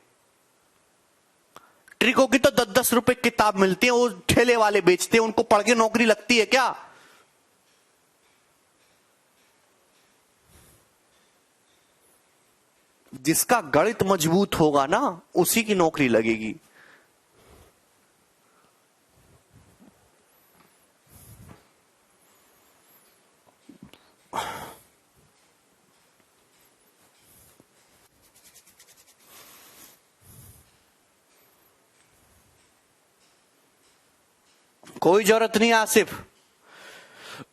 ट्रिकों की तो 10-10 रुपए किताब मिलती है, वो ठेले वाले बेचते हैं, उनको पढ़ के नौकरी लगती है क्या? जिसका गणित मजबूत होगा ना, उसी की नौकरी लगेगी। कोई जरूरत नहीं Asif.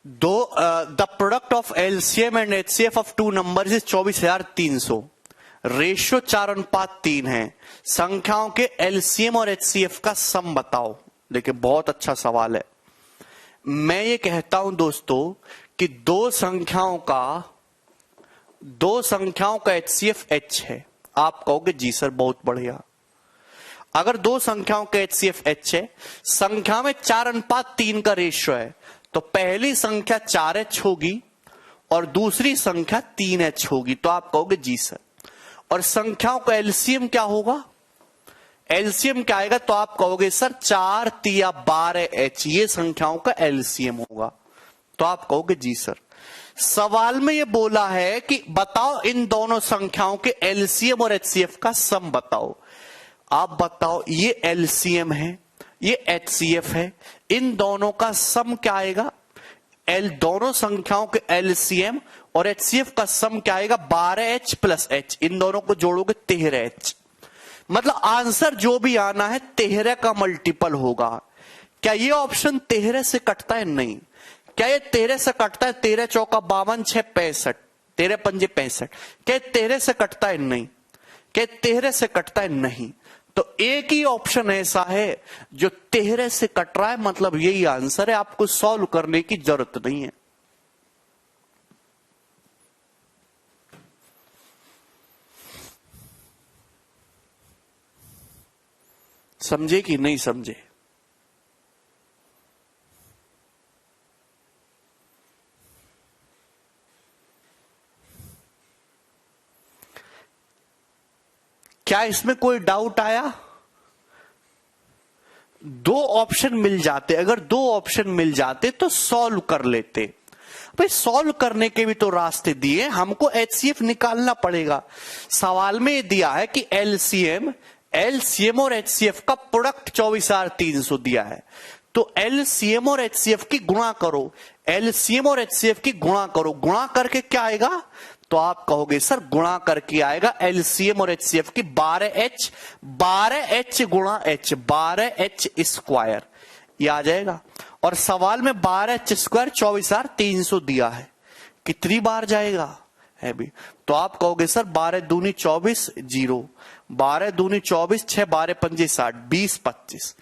The product of LCM and HCF of two numbers is 24,300। Ratio 4:3 है। संख्याओं के एलसीएम और एचसीएफ का सम बताओ। देखिए बहुत अच्छा सवाल है। मैं ये कहता हूं दोस्तों कि दो संख्याओं का एचसीएफ एच है। आप कहोगे जी सर बहुत बढ़िया। अगर दो संख्याओं का एचसीएफ एच है, संख्या में 4:3 का रेशियो है, तो पहली संख्या 4h होगी और दूसरी संख्या 3h होगी, तो आप कहोगे जी सर। और संख्याओं का एलसीएम क्या होगा, एलसीएम क्या आएगा, तो आप कहोगे सर 4 तिया 12h, ये संख्याओं का एलसीएम होगा, तो आप कहोगे जी सर। सवाल में ये बोला है कि बताओ इन दोनों संख्याओं के एलसीएम और एचसीएफ का सम बताओ। आप बताओ, ये एलसीएम है, ये एचसीएफ है, इन दोनों का सम क्या आएगा, दोनों संख्याओं के एलसीएम और एचसीएफ का सम क्या आएगा, 12h प्लस h, इन दोनों को जोड़ोगे 13h। मतलब आंसर जो भी आना है 13 का मल्टीपल होगा। क्या ये ऑप्शन 13 से कटता है, नहीं। क्या ये 13 से कटता है, 13 चौका 52, 6 65, 13 पंजे 65, क्या 13 से कटता है, नहीं। क्या 13 से कटता है, नहीं। तो एक ही ऑप्शन ऐसा है जो 13 से कट रहा है, मतलब यही आंसर है, आपको सॉल्व करने की जरूरत नहीं है। समझे कि नहीं समझे? क्या इसमें कोई डाउट आया? दो ऑप्शन मिल जाते, अगर दो ऑप्शन मिल जाते तो सॉल्व कर लेते। भाई सॉल्व करने के भी तो रास्ते दिए, हमको एचसीएफ निकालना पड़ेगा। सवाल में दिया है कि एलसीएम और एचसीएफ का प्रोडक्ट 24,300 दिया है, तो एलसीएम और एचसीएफ की गुणा करो, एलसीएम और एचसीएफ की गुणा करो, गुणा करके क्या आएगा, तो आप कहोगे सर गुणा करके आएगा एलसीएम और एचसीएफ की 12h गुणा h, 12h स्क्वायर, ये आ जाएगा। और सवाल में 12h स्क्वायर 24,300 दिया है, कितनी बार जाएगा है भी, तो आप कहोगे सर 12 दूनी 24, 0, 12 दूनी 24, 6 12 पंजे 60, 20 25,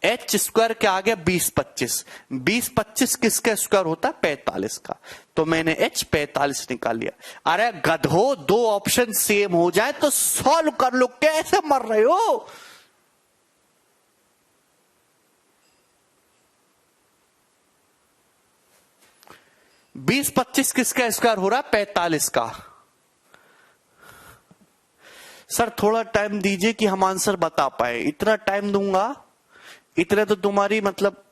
h स्क्वायर क्या आ गया 20 25, 20 25 किसका स्क्वायर होता है 45 का, तो मैंने h 45 निकाल लिया। अरे गधो, दो ऑप्शन सेम हो जाए तो सॉल्व कर लो, कैसे मर रहे हो? बीस 25 किसका स्क्वायर हो रहा है 45 का। सर थोड़ा टाइम दीजिए कि हम आंसर बता पाए, इतना टाइम दूंगा, इतने तो तुम्हारी मतलब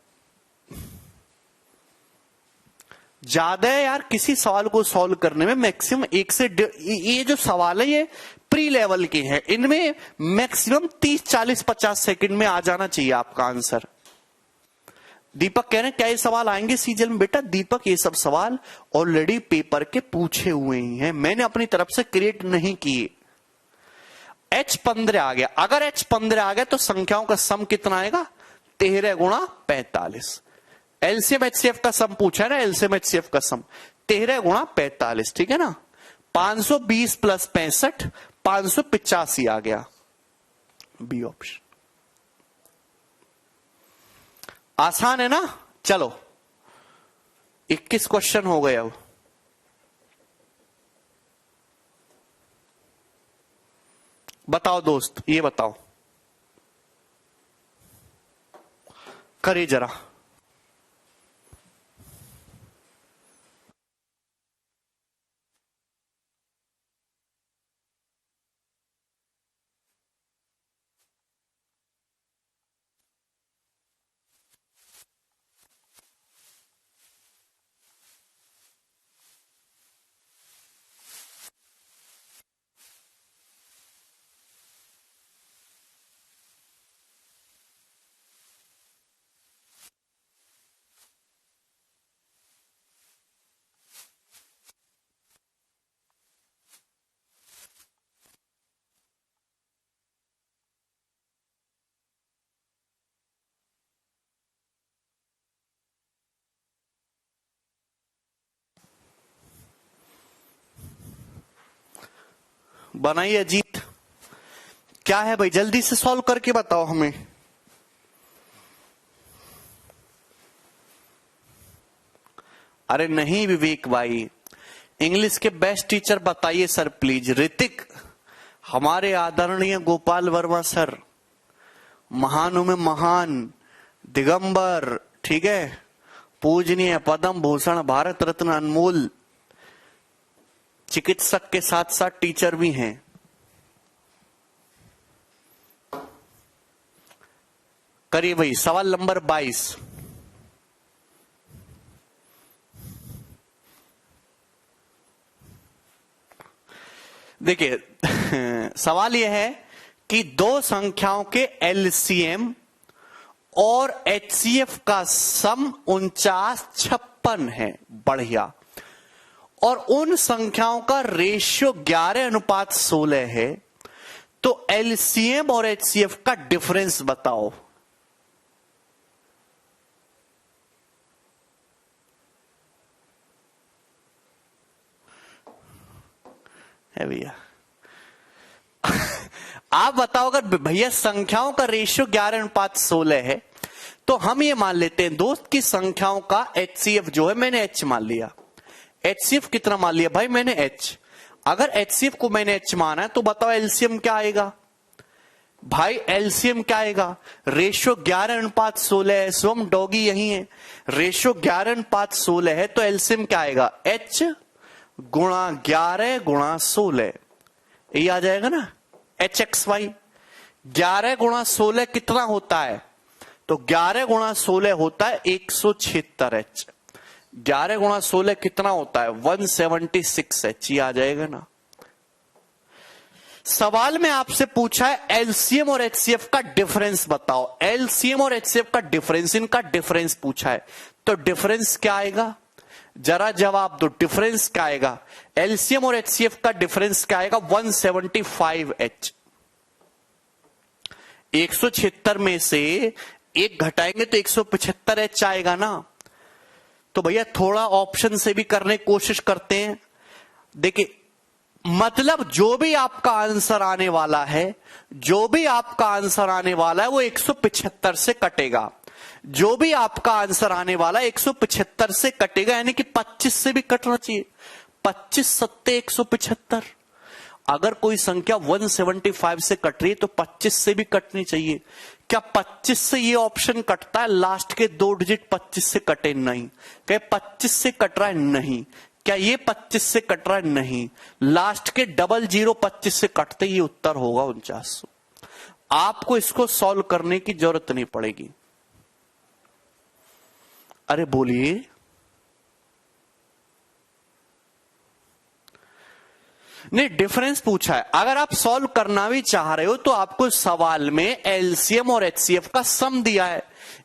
ज्यादा है यार किसी सवाल को सॉल्व करने में। मैक्सिमम एक से ये जो सवाल है ये प्री लेवल के हैं, इनमें मैक्सिमम 30 40 50 सेकंड में आ जाना चाहिए आपका आंसर। दीपक कह रहे हैं क्या ये सवाल आएंगे सीजन में? बेटा दीपक ये सब सवाल ऑलरेडी पेपर के पूछे हुए ही हैं, मैंने अपनी तरफ से क्रिएट नहीं किए। H15 आ गया, अगर H15 आ गया तो संख्याओं का सम कितना आएगा 13 गुणा 45। एलसीएम एचसीएफ का सम पूछा है ना, एलसीएम एचसीएफ का सम 13 गुणा 45, ठीक है ना। 520 प्लस 65 585 आ गया, बी ऑप्शन। आसान है ना। चलो 21 क्वेश्चन हो गए। अब बताओ दोस्त, ये बताओ, करिए जरा। बनाइए अजीत, क्या है भाई, जल्दी से सॉल्व करके बताओ हमें। अरे नहीं विवेक भाई, इंग्लिश के बेस्ट टीचर बताइए सर प्लीज। ऋतिक, हमारे आदरणीय गोपाल वर्मा सर, महानों में महान, दिगंबर, ठीक है, पूजनीय, पद्म भूषण, भारत रत्न, अनमोल, चिकित्सक के साथ साथ टीचर भी हैं। करिए भाई, सवाल नंबर 22। देखिए सवाल यह है कि दो संख्याओं के एलसीएम और एचसीएफ का सम 49-56 है। बढ़िया। और उन संख्याओं का रेशियो 11:16 है। तो एलसीएम और एचसीएफ का डिफरेंस बताओ। है भैया आप बताओ, अगर भैया संख्याओं का रेशियो 11:16 है तो हम ये मान लेते हैं दोस्त की संख्याओं का एचसीएफ जो है, मैंने एच मान लिया। एचसीएफ कितना मान लिया भाई? मैंने एच। अगर एचसीएफ को मैंने एच माना है तो बताओ एलसीएम क्या आएगा? भाई एलसीएम क्या आएगा? रेशियो 11:16 है। सोम डॉगी यही है। रेशियो 11:16 है तो एलसीएम क्या आएगा? एच गुणा 11 गुणा 16, ये आ जाएगा ना, एच एक्स वाई। 11 गुणा 16 कितना होता है? तो 11 गुणा 16 होता है 176 एच। 11 गुणा 16 कितना होता है? 176 एच। ये आ जाएगा ना। सवाल में आपसे पूछा है एलसीएम और एचसीएफ का डिफरेंस बताओ। एलसीएम और एचसीएफ का डिफरेंस, इनका डिफरेंस पूछा है, तो डिफरेंस क्या आएगा? जरा जवाब दो, डिफरेंस क्या आएगा? एलसीएम और एचसीएफ का डिफरेंस क्या आएगा? 175 एच। 176 में से एक घटाएंगे तो 175 एच आएगा ना। तो भैया थोड़ा ऑप्शन से भी करने की कोशिश करते हैं। देखिए मतलब जो भी आपका आंसर आने वाला है, जो भी आपका आंसर आने वाला है वो 175 से कटेगा। जो भी आपका आंसर आने वाला है 175 से कटेगा, यानी कि 25 से भी कटना चाहिए। 25 सत्ते 175। अगर कोई संख्या 175 से कट रही है तो 25 से भी कटनी चाहिए। क्या 25 से ये ऑप्शन कटता है? लास्ट के 2 डिजिट 25 से कटे? नहीं। क्या 25 से कट रहा है? नहीं। क्या ये 25 से कट रहा है? नहीं। लास्ट के 00 25 से कटते, ये उत्तर होगा 4900। आपको इसको सॉल्व करने की जरूरत नहीं पड़ेगी। अरे बोलिए। नहीं, डिफरेंस पूछा है। अगर आप सॉल्व करना भी चाह रहे हो तो आपको सवाल में एलसीएम और एचसीएफ का सम दिया है।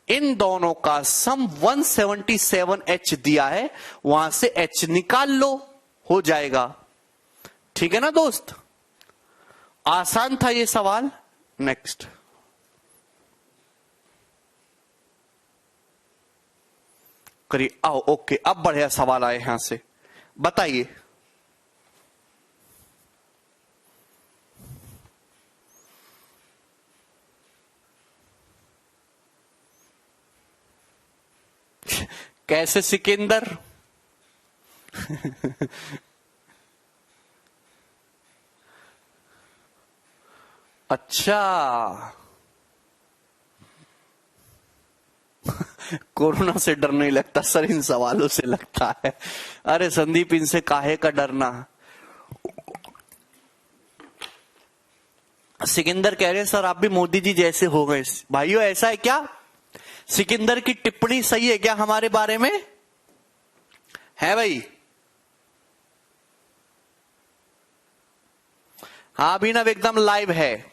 इन दोनों का सम 177 एच दिया है, वहां से एच निकाल लो, हो जाएगा। ठीक है ना दोस्त? आसान था ये सवाल। नेक्स्ट। करिए। आओ, ओके, अब बढ़िया सवाल आए यहां से, बताइए। कैसे सिकंदर? अच्छा कोरोना से डर नहीं लगता सर, इन सवालों से लगता है। अरे संदीप, इनसे काहे का डरना। सिकंदर कह रहे हैं सर आप भी मोदी जी जैसे हो गए। भाइयों ऐसा है क्या? सिकंदर की टिप्पणी सही है क्या हमारे बारे में? है भाई? हाँ अभिनव एकदम लाइव है।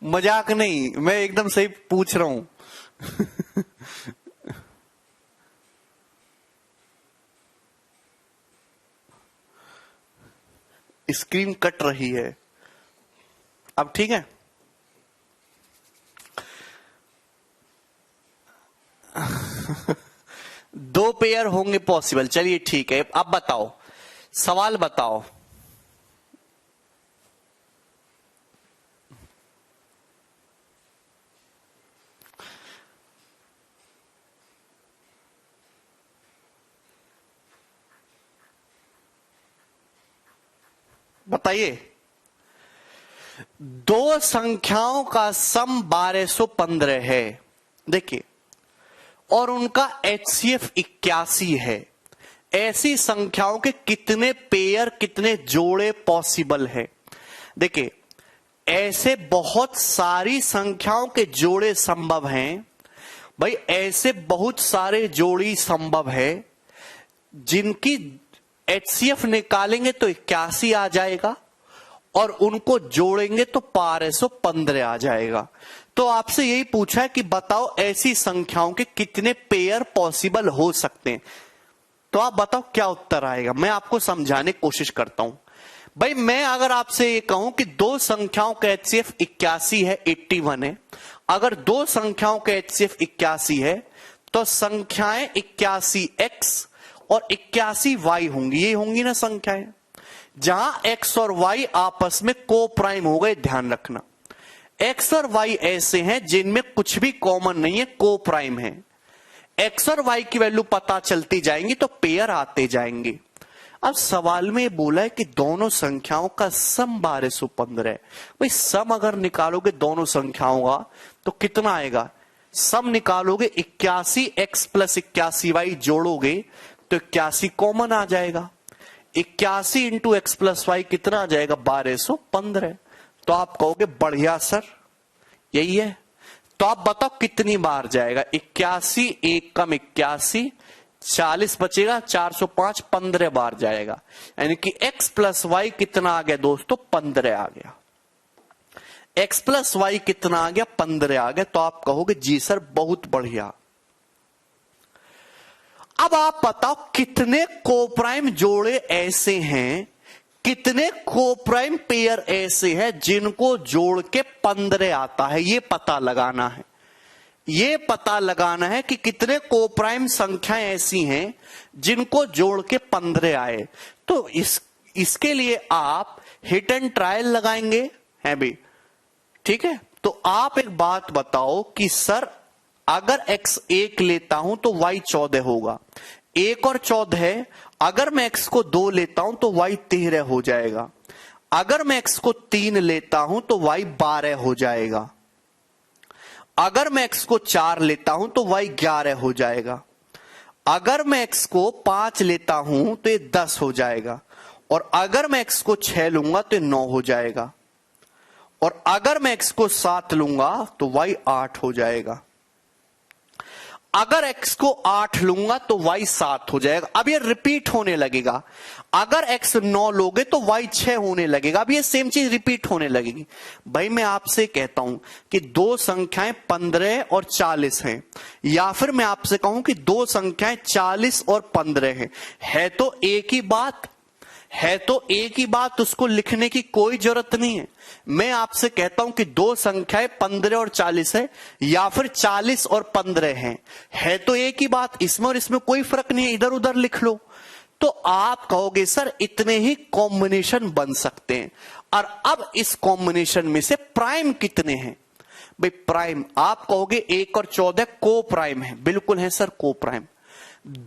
मजाक नहीं, मैं एकदम सही पूछ रहा हूं। स्क्रीन कट रही है। अब ठीक है? दो पेयर होंगे पॉसिबल। चलिए ठीक है, अब बताओ, सवाल बताओ। बताइए। दो संख्याओं का सम 1215 है, देखिए, और उनका HCF 81 है। ऐसी संख्याओं के कितने पेयर, कितने जोड़े पॉसिबल है? देखिए, ऐसे बहुत सारी संख्याओं के जोड़े संभव हैं भाई, ऐसे बहुत सारे जोड़ी संभव है जिनकी HCF निकालेंगे तो 81 आ जाएगा और उनको जोड़ेंगे तो 1215 आ जाएगा। तो आपसे यही पूछा है कि बताओ ऐसी संख्याओं के कितने पेयर पॉसिबल हो सकते हैं। तो आप बताओ क्या उत्तर आएगा। मैं आपको समझाने की कोशिश करता हूं। भाई मैं अगर आपसे ये कहूं कि दो संख्याओं का HCF 81 है, 81 है, अगर दो संख्याओं का HCF 81 है तो संख्याएं 81x और 81y होंगी, ये होंगी ना संख्याएं, जहां x और y आपस में को प्राइम हो गए। ध्यान रखना, x और y ऐसे हैं जिनमें कुछ भी कॉमन नहीं है, को प्राइम है। x और y की वैल्यू पता चलती जाएंगी तो पेयर आते जाएंगे। अब सवाल में बोला है कि दोनों संख्याओं का सम 1215 है। भाई सम अगर निकालोगे दोनों संख्याओं का तो कितना आएगा? सम निकालोगे 81x प्लस 81y जोड़ोगे तो 81 कॉमन आ जाएगा। 81 इंटू एक्स प्लस वाई कितना आ जाएगा? 1215। तो आप कहोगे बढ़िया सर, यही है। तो आप बताओ कितनी बार जाएगा? 81, एक कम 81, 40 बचेगा, 405, 15 बार जाएगा। यानी कि x प्लस वाई कितना आ गया दोस्तों? 15 आ गया। x प्लस वाई कितना आ गया? 15 आ गया। तो आप कहोगे जी सर बहुत बढ़िया। अब आप बताओ कितने कोप्राइम जोड़े ऐसे हैं, कितने कोप्राइम पेयर ऐसे हैं जिनको जोड़ के 15 आता है। ये पता लगाना है, ये पता लगाना है कि कितने कोप्राइम संख्याएं ऐसी हैं जिनको जोड़ के 15 आए। तो इसके लिए आप हिट एंड ट्रायल लगाएंगे, है भी, ठीक है। तो आप एक बात बताओ कि सर अगर x 1 लेता हूं तो y 14 होगा, 1 और 14 है। अगर मैं x को 2 लेता हूं तो y 13 हो जाएगा। अगर मैं x को 3 लेता हूं तो y 12 हो जाएगा। अगर मैं x को 4 लेता हूं तो y 11 हो जाएगा। अगर मैं x को 5 लेता हूं तो ये 10 हो जाएगा। और अगर मैं x को 6 लूंगा तो 9 हो जाएगा। और अगर मैं x को 7 लूंगा तो y 8 हो जाएगा। अगर x को 8 लूंगा तो y 7 हो जाएगा। अब ये रिपीट होने लगेगा। अगर x 9 लोगे तो y 6 होने लगेगा। अब ये सेम चीज रिपीट होने लगेगी। भाई मैं आपसे कहता हूं कि दो संख्याएं 15 और 40 हैं, या फिर मैं आपसे कहूं कि दो संख्याएं 40 और 15 हैं, है तो एक ही बात, है तो एक ही बात, उसको लिखने की कोई जरूरत नहीं है। मैं आपसे कहता हूं कि दो संख्याएं 15 और 40 है, या फिर 40 और 15 है तो एक ही बात, इसमें और इसमें कोई फर्क नहीं है, इधर उधर लिख लो। तो आप कहोगे सर इतने ही कॉम्बिनेशन बन सकते हैं। और अब इस कॉम्बिनेशन में से प्राइम कितने हैं? भाई प्राइम आप कहोगे 1 और 14 को प्राइम है। बिल्कुल है सर को प्राइम।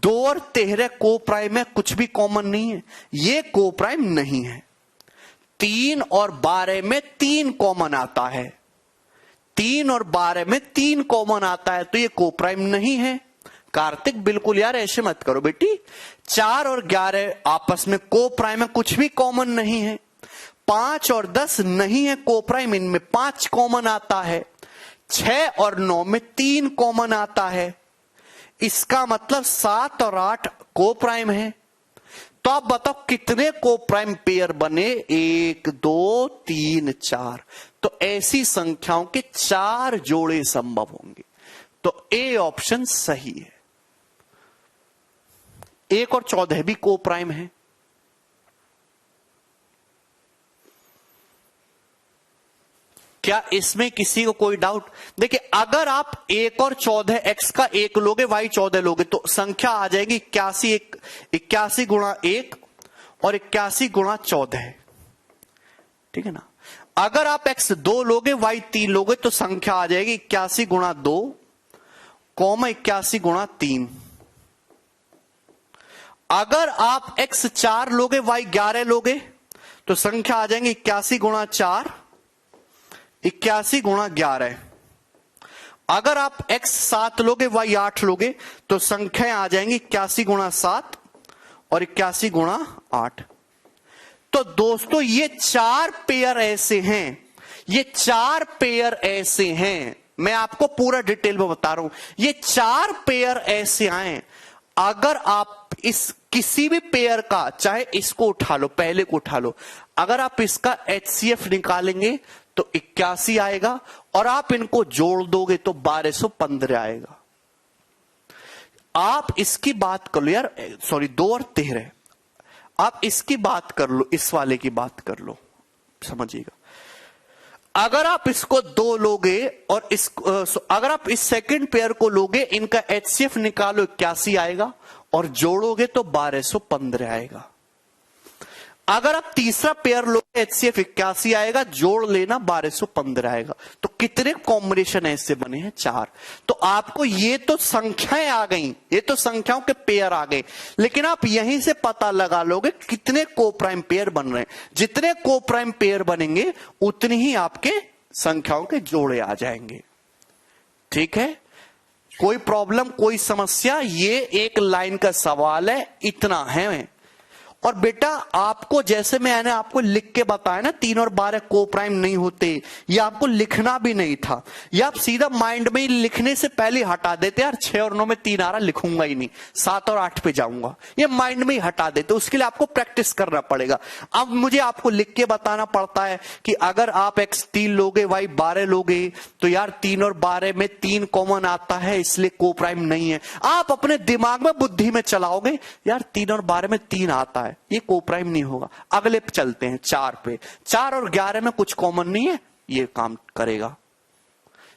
2 और 13 को प्राइम है, कुछ भी कॉमन नहीं है, ये को प्राइम नहीं है। 3 और 12 में 3 कॉमन आता है, 3 और 12 में 3 कॉमन आता है, तो ये को प्राइम नहीं है। कार्तिक बिल्कुल यार ऐसे मत करो बेटी। 4 और 11 आपस में को प्राइम है, कुछ भी कॉमन नहीं है। 5 और 10 नहीं है को प्राइम, इनमें 5 कॉमन आता है। 6 और 9 में 3 कॉमन आता है, इसका मतलब 7 और 8 को प्राइम है। तो आप बताओ कितने को प्राइम पेयर बने? 1 2 3 4। तो ऐसी संख्याओं के 4 जोड़े संभव होंगे। तो ए ऑप्शन सही है। 1 और 14 भी को प्राइम है। क्या इसमें किसी को कोई डाउट? देखिए अगर आप 1 और 14 x का 1 लोगे, y 14 लोगे, तो संख्या आ जाएगी 81 गुणा 1 और 81 गुणा 14, ठीक है ना। अगर आप x 2 लोगे, y 3 लोगे, तो संख्या आ जाएगी 81 गुणा 2 कॉमा 81 गुणा 3। अगर आप x 4 लोगे, y 11 लोगे, तो संख्या आ जाएंगी 81 गुणा 4 81 गुणा 11, अगर आप x 7 लोगे y 8 लोगे तो संख्याएं आ जाएंगी 81 गुणा 7 और 81 गुणा 8। तो दोस्तों ये 4 पेयर ऐसे हैं, ये 4 पेयर ऐसे हैं, मैं आपको पूरा डिटेल में बता रहा हूं। ये 4 पेयर ऐसे आए, अगर आप इस किसी भी पेयर का, चाहे इसको उठा लो, पहले को उठा लो, अगर आप इसका HCF निकालेंगे तो 81 आएगा और आप इनको जोड़ दोगे तो 1215 आएगा। आप इसकी बात कर लो यार, सॉरी 2 और 13, आप इसकी बात कर लो, इस वाले की बात कर लो, समझिएगा। अगर आप इसको 2 लोगे और अगर आप इस सेकंड पेयर को लोगे, इनका HCF निकालो 81 आएगा और जोड़ोगे तो 1215 आएगा। अगर आप तीसरा पेयर लोगे HCF 81 आएगा, जोड़ लेना 1215 आएगा। तो कितने कॉम्बिनेशन ऐसे बने हैं? 4। तो आपको ये तो संख्याएं आ गई, ये तो संख्याओं के पेयर आ गए, लेकिन आप यहीं से पता लगा लोगे कितने कोप्राइम पेयर बन रहे हैं। जितने कोप्राइम पेयर बनेंगे उतनी ही आपके संख्याओं के जोड़े आ जाएंगे। ठीक है, कोई प्रॉब्लम, कोई समस्या? ये एक लाइन का सवाल है, इतना है। और बेटा आपको, जैसे मैंने आपको लिख के बताया ना, 3 और 12 कोप्राइम नहीं होते, ये आपको लिखना भी नहीं था, ये आप सीधा माइंड में लिखने से पहले हटा देते, यार 6 और 9 में 3 आ रहा, लिखूंगा ही नहीं, 7 और 8 पे जाऊंगा, ये माइंड में ही हटा देते। उसके लिए आपको प्रैक्टिस करना पड़ेगा। अब मुझे आपको लिख के बताना पड़ता है कि अगर आप x 3 लोगे, y 12 लोगे, तो यार 3 और 12 में 3 कॉमन आता है, इसलिए कोप्राइम नहीं है। आप अपने दिमाग में, बुद्धि में चलाओगे, यार 3 और 12 में 3 आता है, ये कोप्राइम नहीं होगा। अगले पे चलते हैं, 4 पे। 4 और 11 में कुछ कॉमन नहीं है, ये काम करेगा।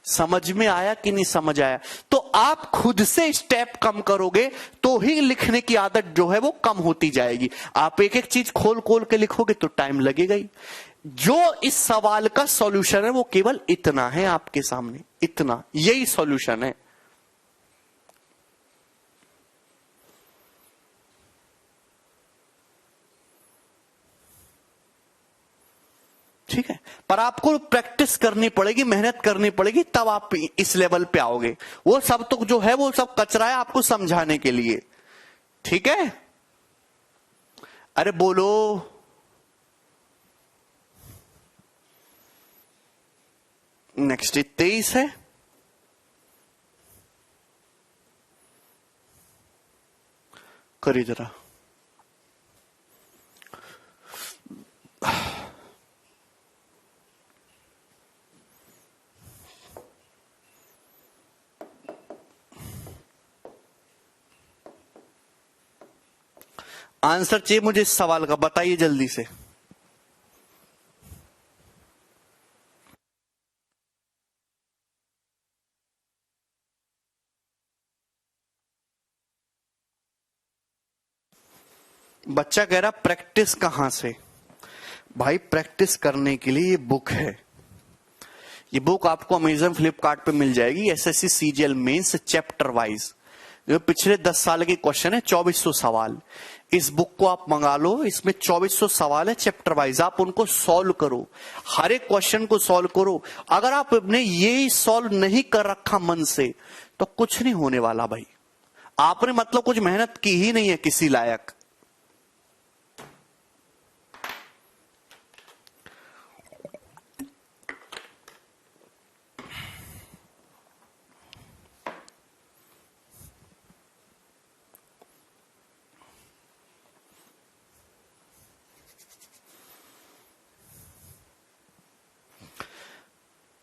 समझ में आया कि नहीं समझ आया? तो आप खुद से स्टेप कम करोगे तो ही लिखने की आदत जो है वो कम होती जाएगी। आप एक एक चीज खोल खोल के लिखोगे तो टाइम लगेगा ही। जो इस सवाल का सॉल्यूशन है वो केवल इतना है आपके सामने, इतना, यही सॉल्यूशन है। ठीक है, पर आपको प्रैक्टिस करनी पड़ेगी, मेहनत करनी पड़ेगी, तब आप इस लेवल पे आओगे। वो सब तो जो है वो सब कचरा है आपको समझाने के लिए। ठीक है, अरे बोलो। नेक्स्ट 23 है। करिए जरा। आंसर चाहिए मुझे इस सवाल का, बताइए जल्दी से। बच्चा कह रहा प्रैक्टिस कहां से? भाई प्रैक्टिस करने के लिए ये बुक है, ये बुक आपको अमेजन फ्लिपकार्ट पे मिल जाएगी। SSC CGL mains chapter wise जो पिछले 10 साल के क्वेश्चन है, 2400 सवाल। इस बुक को आप मंगा लो, इसमें 2400 सवाल है चैप्टर वाइज, आप उनको सॉल्व करो, हर एक क्वेश्चन को सॉल्व करो। अगर आपने ये सॉल्व नहीं कर रखा मन से तो कुछ नहीं होने वाला भाई। आपने मतलब कुछ मेहनत की ही नहीं है किसी लायक।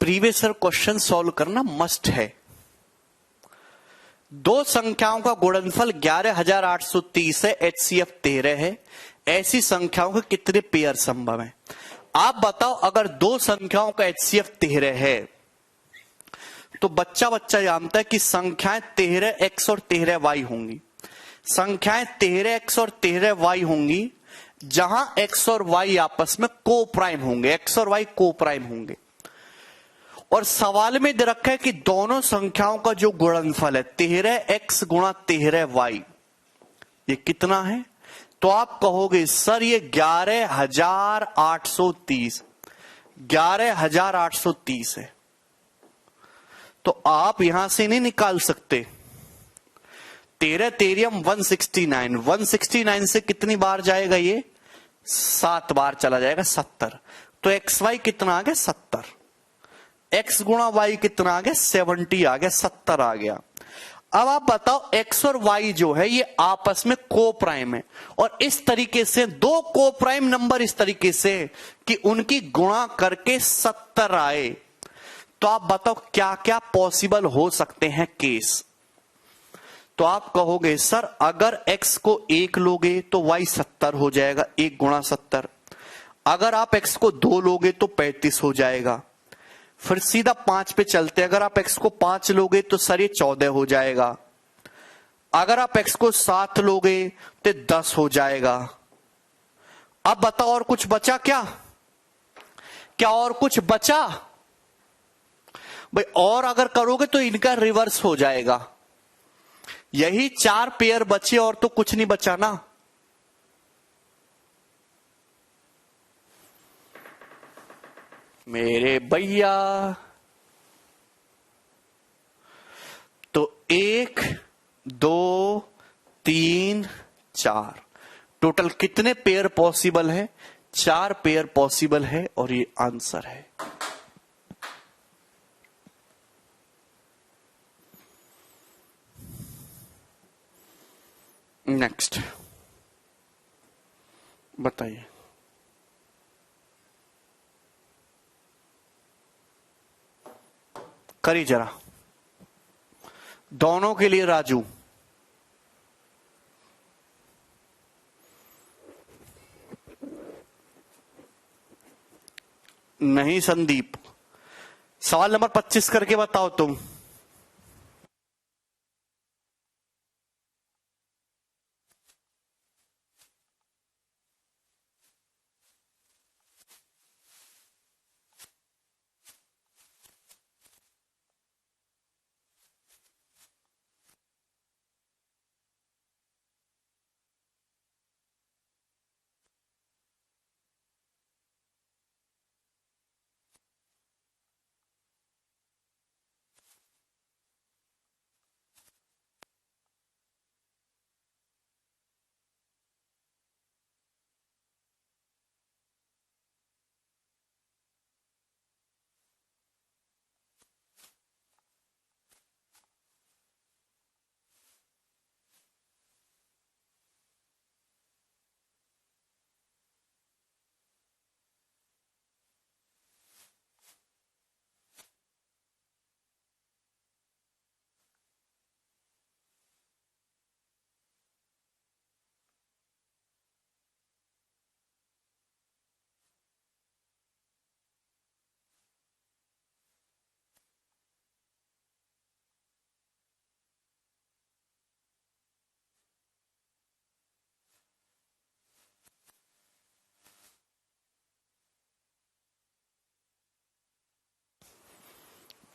प्रीवियस ईयर क्वेश्चन सॉल्व करना मस्ट है। दो संख्याओं का गुणनफल 11,830 है, HCF 13 है। ऐसी संख्याओं के कितने पेयर संभव हैं? आप बताओ, अगर दो संख्याओं का HCF 13 है तो बच्चा जानता है कि संख्याएं 13x और 13y होंगी। संख्याएं 13x और 13y होंगी जहां x और y आपस में को प्राइम होंगे, x और y को प्राइम होंगे। और सवाल में दे रखा है कि दोनों संख्याओं का जो गुणनफल है 13x गुणा 13y, ये कितना है? तो आप कहोगे सर ये 11,830। 11,830 है। तो आप यहां से नहीं निकाल सकते। 13 तेरियम 169, 169 से कितनी बार जाएगा ये? 7 बार चला जाएगा, 70। तो एक्स वाई कितना आ गया? 70। एक्स गुणा वाई कितना आ गया? 70 आ गया, 70 आ गया। अब आप बताओ एक्स और वाई जो है ये आपस में को प्राइम है, और इस तरीके से दो को प्राइम नंबर इस तरीके से कि उनकी गुणा करके 70 आए, तो आप बताओ क्या क्या पॉसिबल हो सकते हैं केस। तो आप कहोगे सर अगर x को 1 लोगे तो y 70 हो जाएगा, 1 गुणा 70। अगर आप x को 2 लोगे तो 35 हो जाएगा। फिर सीधा 5 पे चलते, अगर आप x को 5 लोगे तो सर ये 14 हो जाएगा। अगर आप x को 7 लोगे तो 10 हो जाएगा। अब बताओ और कुछ बचा क्या? क्या और कुछ बचा भाई? और अगर करोगे तो इनका रिवर्स हो जाएगा। यही 4 पेयर बचे और तो कुछ नहीं बचा ना। मेरे भैया तो 1 2 3 4 टोटल कितने पेयर पॉसिबल है? 4 पेयर पॉसिबल है और ये आंसर है। नेक्स्ट बताइए। करिए जरा दोनों के लिए। राजू नहीं, संदीप सवाल नंबर 25 करके बताओ तुम।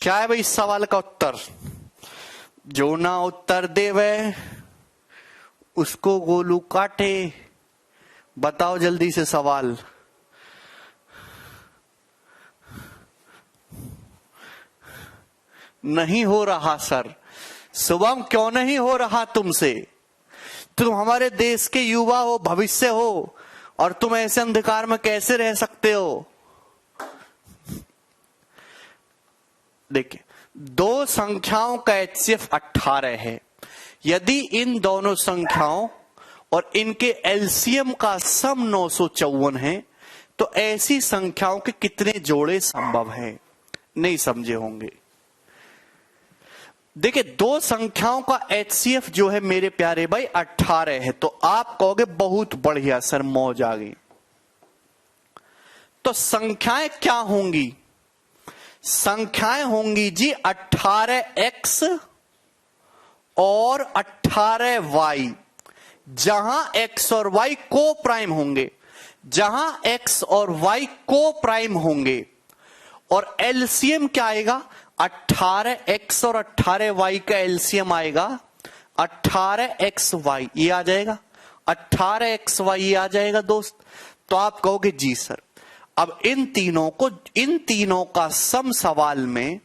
क्या है भाई इस सवाल का उत्तर? जो ना उत्तर देवे उसको गोलू काटे। बताओ जल्दी से सवाल। नहीं हो रहा सर। शुभम क्यों नहीं हो रहा तुमसे? तुम हमारे देश के युवा हो, भविष्य हो, और तुम ऐसे अंधकार में कैसे रह सकते हो? देखिए, दो संख्याओं का HCF 18 है। यदि इन दोनों संख्याओं और इनके LCM का सम 954 है तो ऐसी संख्याओं के कितने जोड़े संभव हैं? नहीं समझे होंगे। देखिए, दो संख्याओं का HCF जो है मेरे प्यारे भाई 18 है, तो आप कहोगे बहुत बढ़िया सर, मौज आ गई। तो संख्याएं क्या होंगी? संख्याएं होंगी जी 18x और 18y, जहां x और y को प्राइम होंगे, जहां x और y को प्राइम होंगे। और एलसीएम क्या आएगा? 18x और 18y का एलसीएम आएगा 18xy, ये आ जाएगा 18xy, ये आ जाएगा दोस्त। तो आप कहोगे जी सर। अब इन तीनों का सम सवाल में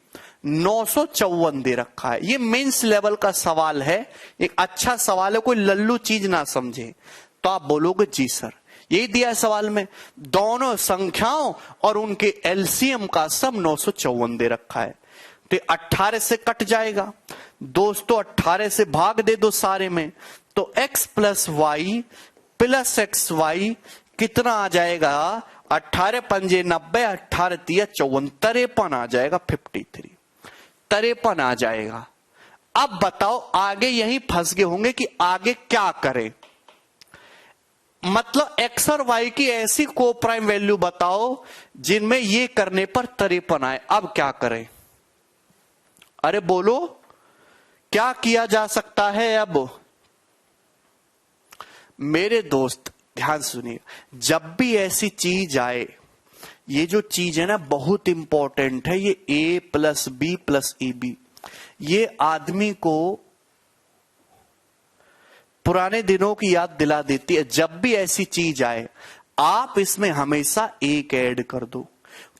954 दे रखा है। ये मेंस लेवल का सवाल है, एक अच्छा सवाल है, कोई लल्लू चीज ना समझे। तो आप बोलोगे जी सर यही दिया है सवाल में, दोनों संख्याओं और उनके एलसीएम का सम 954 दे रखा है। तो 18 से कट जाएगा दोस्तों, 18 से भाग दे दो सारे में, तो x plus y plus x y कितना आ जाएगा, 18 पंजे 90, 18 तिया 54, 53 आ जाएगा, 53 53 आ जाएगा। अब बताओ आगे यही फंस गए होंगे कि आगे क्या करें, मतलब x और y की ऐसी को प्राइम वैल्यू बताओ जिनमें ये करने पर 53 आए। अब क्या करें, अरे बोलो क्या किया जा सकता है। अब मेरे दोस्त ध्यान सुनिए, जब भी ऐसी चीज आए, ये जो चीज है ना बहुत इंपॉर्टेंट है, ये a plus b plus a b, ये आदमी को पुराने दिनों की याद दिला देती है। जब भी ऐसी चीज आए आप इसमें हमेशा एक ऐड कर दो,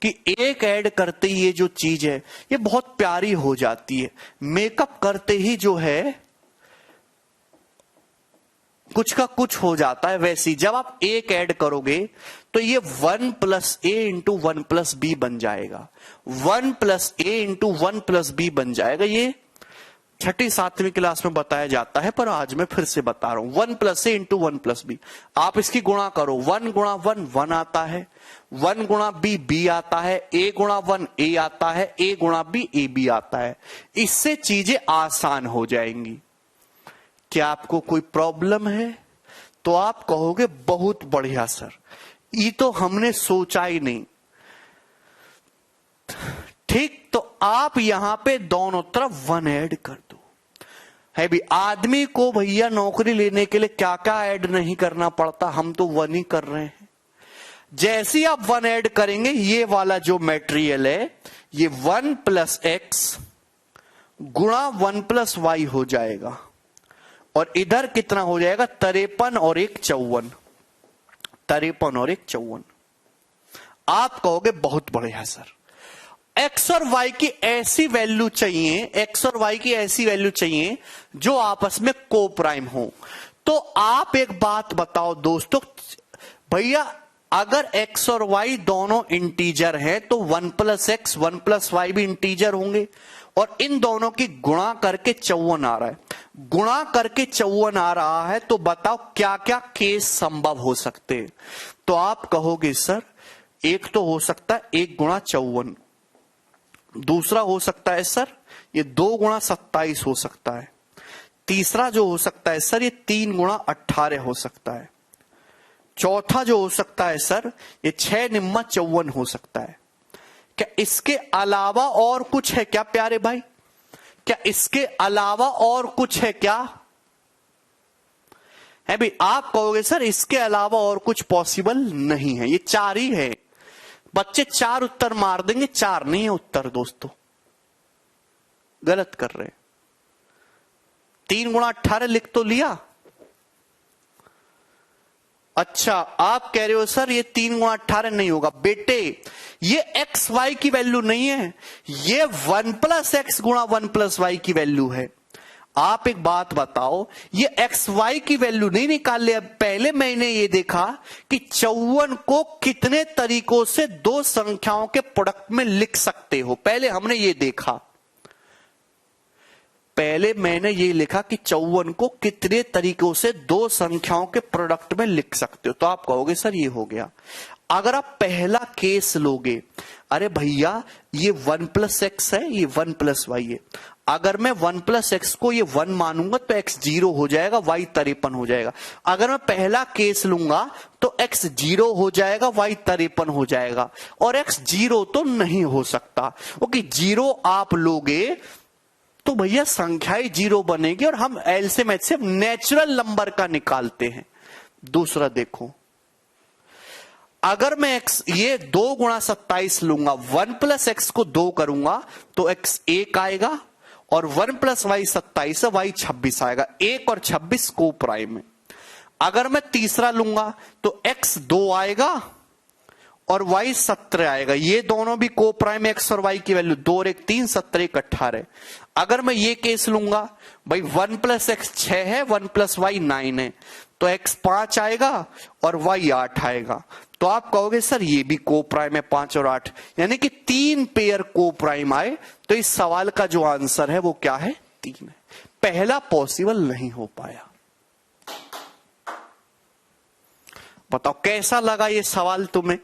कि एक ऐड करते ही ये जो चीज है ये बहुत प्यारी हो जाती है। मेकअप करते ही जो है कुछ का कुछ हो जाता है, वैसे जब आप एक ऐड करोगे तो ये 1 प्लस ए इंटू 1 प्लस बी बन जाएगा, 1 प्लस ए इंटू 1 प्लस बी बन जाएगा। ये 6ठी 7वीं क्लास में बताया जाता है, पर आज मैं फिर से बता रहा हूं, 1 प्लस ए इंटू 1 प्लस बी। आप इसकी गुणा करो, 1 गुणा 1 1 आता है, 1 गुणा बी बी आता है, ए गुणा 1 ए आता है, ए गुणा बी ए बी आता है। इससे चीजें आसान हो जाएंगी। क्या आपको कोई प्रॉब्लम है? तो आप कहोगे बहुत बढ़िया सर, ये तो हमने सोचा ही नहीं। ठीक, तो आप यहां पे दोनों तरफ 1 ऐड कर दो। है भी, आदमी को भैया नौकरी लेने के लिए क्या क्या ऐड नहीं करना पड़ता, हम तो 1 ही कर रहे हैं। जैसे आप 1 ऐड करेंगे, ये वाला जो मटेरियल है ये 1 प्लस एक्स गुणा 1 प्लस वाई हो जाएगा, और इधर कितना हो जाएगा, 53 और 1 54, 53 और 1 54। आप कहोगे बहुत बढ़िया सर, एक्स और वाई की ऐसी वैल्यू चाहिए, एक्स और वाई की ऐसी वैल्यू चाहिए जो आपस में को प्राइम हो। तो आप एक बात बताओ दोस्तों, भैया अगर एक्स और वाई दोनों इंटीजर हैं तो 1 प्लस एक्स 1 प्लस वाई भी इंटीजर होंगे, और इन दोनों की गुणा करके 54 आ रहा है, गुणा करके 54 आ रहा है। तो बताओ क्या क्या केस संभव हो सकते हैं। तो आप कहोगे सर एक तो हो सकता है 1 गुणा 54, दूसरा हो सकता है सर ये 2 गुणा 27 हो सकता है, तीसरा जो हो सकता है सर ये 3 गुणा 18 हो सकता है, चौथा जो हो सकता है सर ये 6 निम्मा 54 हो सकता है। क्या इसके अलावा और कुछ है क्या प्यारे भाई? क्या इसके अलावा और कुछ है क्या? है भाई, आप कहोगे सर इसके अलावा और कुछ पॉसिबल नहीं है, ये 4 ही है। बच्चे 4 उत्तर मार देंगे, 4 नहीं है उत्तर दोस्तों, गलत कर रहे। 3 गुणा 18 लिख तो लिया। अच्छा, आप कह रहे हो सर ये 3 गुणा 18 नहीं होगा। बेटे ये एक्स वाई की वैल्यू नहीं है, ये 1 प्लस एक्स गुणा 1 प्लस वाई की वैल्यू है। आप एक बात बताओ, ये एक्स वाई की वैल्यू नहीं निकाल लिया। पहले मैंने ये देखा कि 54 को कितने तरीकों से 2 संख्याओं के प्रोडक्ट में लिख सकते हो, पहले हमने ये देखा। पहले मैंने ये लिखा कि 54 को कितने तरीकों से 2 संख्याओं के प्रोडक्ट में लिख सकते हो। तो आप कहोगे सर ये हो गया। अगर आप पहला केस लोगे, अरे भैया ये 1 प्लस एक्स है, ये 1 प्लस वाई है, अगर मैं 1 प्लस एक्स को ये 1 मानूंगा तो x 0 हो जाएगा, y 53 हो जाएगा। अगर मैं पहला केस लूंगा तो x 0 हो जाएगा, y 53 हो जाएगा, और x 0 तो नहीं हो सकता, क्योंकि 0 आप लोगे तो भैया संख्या ही 0 बनेगी, और हम एलसीएम से नेचुरल नंबर का निकालते हैं। दूसरा देखो, अगर मैं x ये 2 गुणा 27 लूंगा, 1 प्लस एक्स को 2 करूंगा तो x 1 आएगा, और 1 प्लस वाई 27 है, वाई 26 आएगा। 1 और 26 को प्राइम है। अगर मैं तीसरा लूंगा तो x 2 आएगा और y 17 आएगा। ये दोनों भी को प्राइम x और y की वैल्यू 2 और 1 3, 17 1 18। अगर मैं ये केस लूंगा भाई 1 प्लस एक्स 6 है, 1 प्लस वाई 9 है, तो x 5 आएगा और y 8 आएगा। तो आप कहोगे सर ये भी को प्राइम है 5 और 8, यानी कि 3 पेयर को प्राइम आए। तो इस सवाल का जो आंसर है वो क्या है? 3 है। पहला पॉसिबल नहीं हो पाया। बताओ कैसा लगा ये सवाल तुम्हें?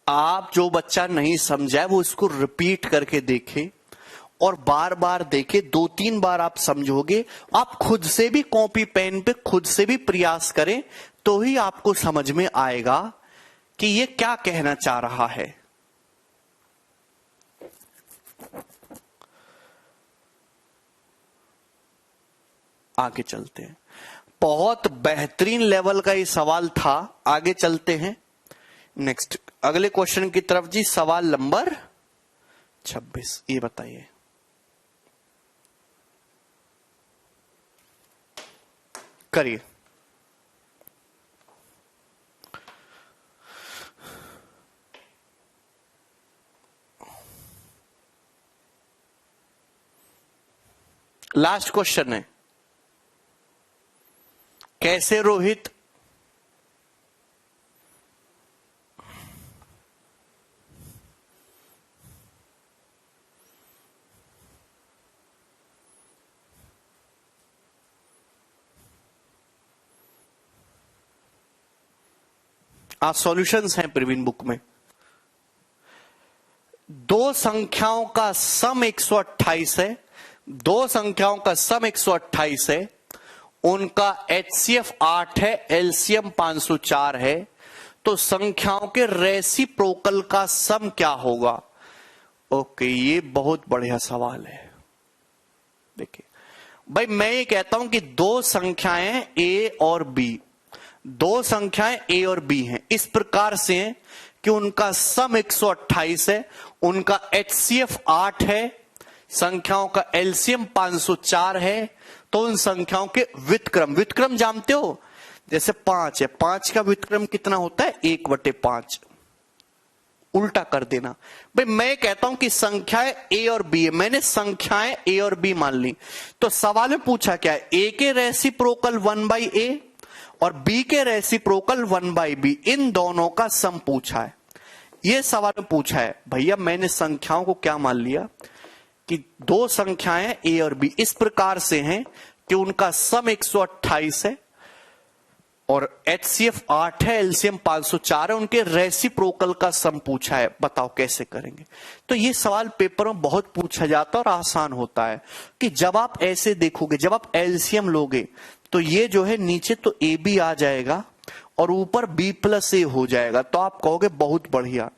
आप जो बच्चा नहीं समझा है वो इसको रिपीट करके देखे और बार बार देखे, 2-3 बार आप समझोगे। आप खुद से भी कॉपी पेन पे खुद से भी प्रयास करें तो ही आपको समझ में आएगा कि ये क्या कहना चाह रहा है। आगे चलते हैं। बहुत बेहतरीन लेवल का ये सवाल था। आगे चलते हैं नेक्स्ट अगले क्वेश्चन की तरफ जी। सवाल नंबर 26, ये बताइए। करिए। लास्ट क्वेश्चन है। कैसे रोहित? सॉल्यूशंस हैं प्रवीण बुक में। दो संख्याओं का सम 128 है, दो संख्याओं का सम 128 है, उनका HCF 8 है, एलसीएम 504 है, तो संख्याओं के रेसिप्रोकल का सम क्या होगा? ओके, ये बहुत बढ़िया सवाल है। देखिए भाई, मैं ये कहता हूं कि दो संख्याएं A और B, दो संख्याएं A और B हैं, इस प्रकार से हैं कि उनका सम 128 है, उनका HCF 8 है, संख्याओं का एलसीएम 504 है, तो उन संख्याओं के व्युत्क्रम, व्युत्क्रम जानते हो, जैसे 5 है, 5 का व्युत्क्रम कितना होता है? 1/5। उल्टा कर देना। भाई मैं कहता हूं कि संख्याएं A और B है, मैंने संख्याएं A और B मान ली, तो सवाल में पूछा क्या है? A के रेसिप्रोकल 1/A और B के रेसिप्रोकल 1/B, इन दोनों का सम पूछा है। यह सवाल में पूछा है। भैया मैंने संख्याओं को क्या मान लिया कि दो संख्याएं A और B इस प्रकार से हैं कि उनका सम 128 है और HCF 8 है, एलसीएम 504 है, उनके रेसिप्रोकल का सम पूछा है। बताओ कैसे करेंगे? तो ये सवाल पेपर में बहुत पूछा जाता है और आसान होता है कि जब आप ऐसे देखोगे, जब आप एलसीएम लोगे तो ये जो है नीचे तो AB आ जाएगा और ऊपर B+A हो जाएगा, तो आप कहोगे बहुत बढ़िया।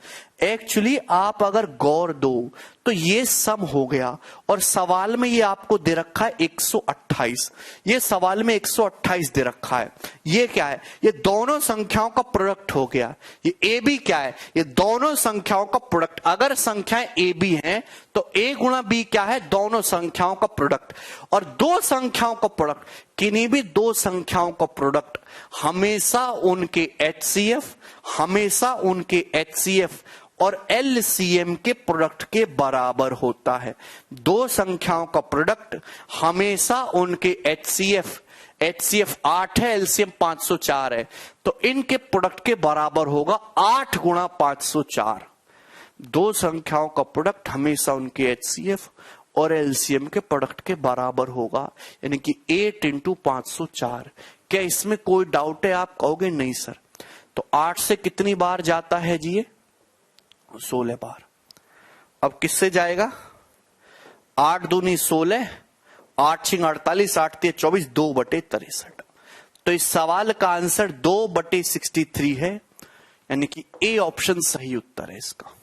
एक्चुअली आप अगर गौर दो तो ये सम हो गया और सवाल में ये आपको दे रखा है 128, ये सवाल में 128 दे रखा है। ये क्या है? ये दोनों संख्याओं का प्रोडक्ट हो गया। ये AB क्या है? ये दोनों संख्याओं का प्रोडक्ट। अगर संख्याएं AB हैं तो A गुणा B क्या है? दोनों संख्याओं का प्रोडक्ट। और दो संख्याओं का प्रोडक्ट, किन्हीं भी दो संख्याओं का प्रोडक्ट हमेशा उनके HCF, हमेशा उनके HCF और LCM के प्रोडक्ट के बराबर होता है। दो संख्याओं का प्रोडक्ट हमेशा उनके HCF 8 है, LCM 504 है, तो इनके प्रोडक्ट के बराबर होगा 8 गुणा 504। दो संख्याओं का प्रोडक्ट हमेशा उनके HCF और LCM के प्रोडक्ट के बराबर होगा, यानी कि 8 × 504। क्या इसमें कोई डाउट है? आप कहोगे नहीं सर। तो 8 से कितनी बार जाता है जी? ये 16 बार। अब किससे जाएगा? 8 दूनी 16 8 6 48, 8 3 24, 2/63। तो इस सवाल का आंसर 2/63 है, यानी कि ए ऑप्शन सही उत्तर है इसका।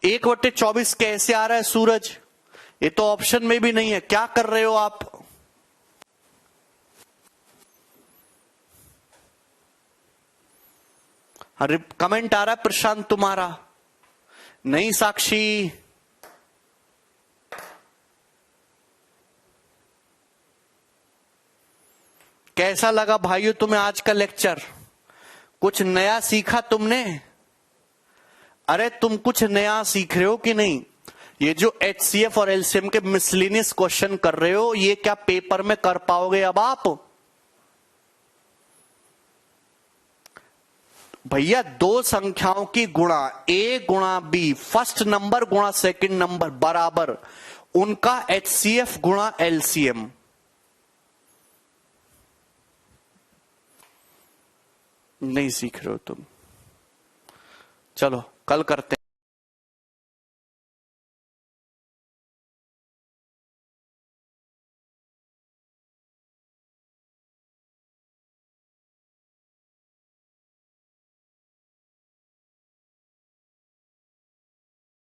एक 1/24 कैसे आ रहा है सूरज? ये तो ऑप्शन में भी नहीं है, क्या कर रहे हो आप? अरे कमेंट आ रहा है प्रशांत तुम्हारा, नहीं साक्षी। कैसा लगा भाइयों तुम्हें आज का लेक्चर? कुछ नया सीखा तुमने? अरे तुम कुछ नया सीख रहे हो कि नहीं? ये जो HCF और LCM के मिसलिनियस क्वेश्चन कर रहे हो, ये क्या पेपर में कर पाओगे अब आप? भैया दो संख्याओं की गुणा, A गुणा B, फर्स्ट नंबर गुणा सेकंड नंबर बराबर उनका HCF गुणा LCM। नहीं सीख रहे हो तुम, चलो कल करते हैं।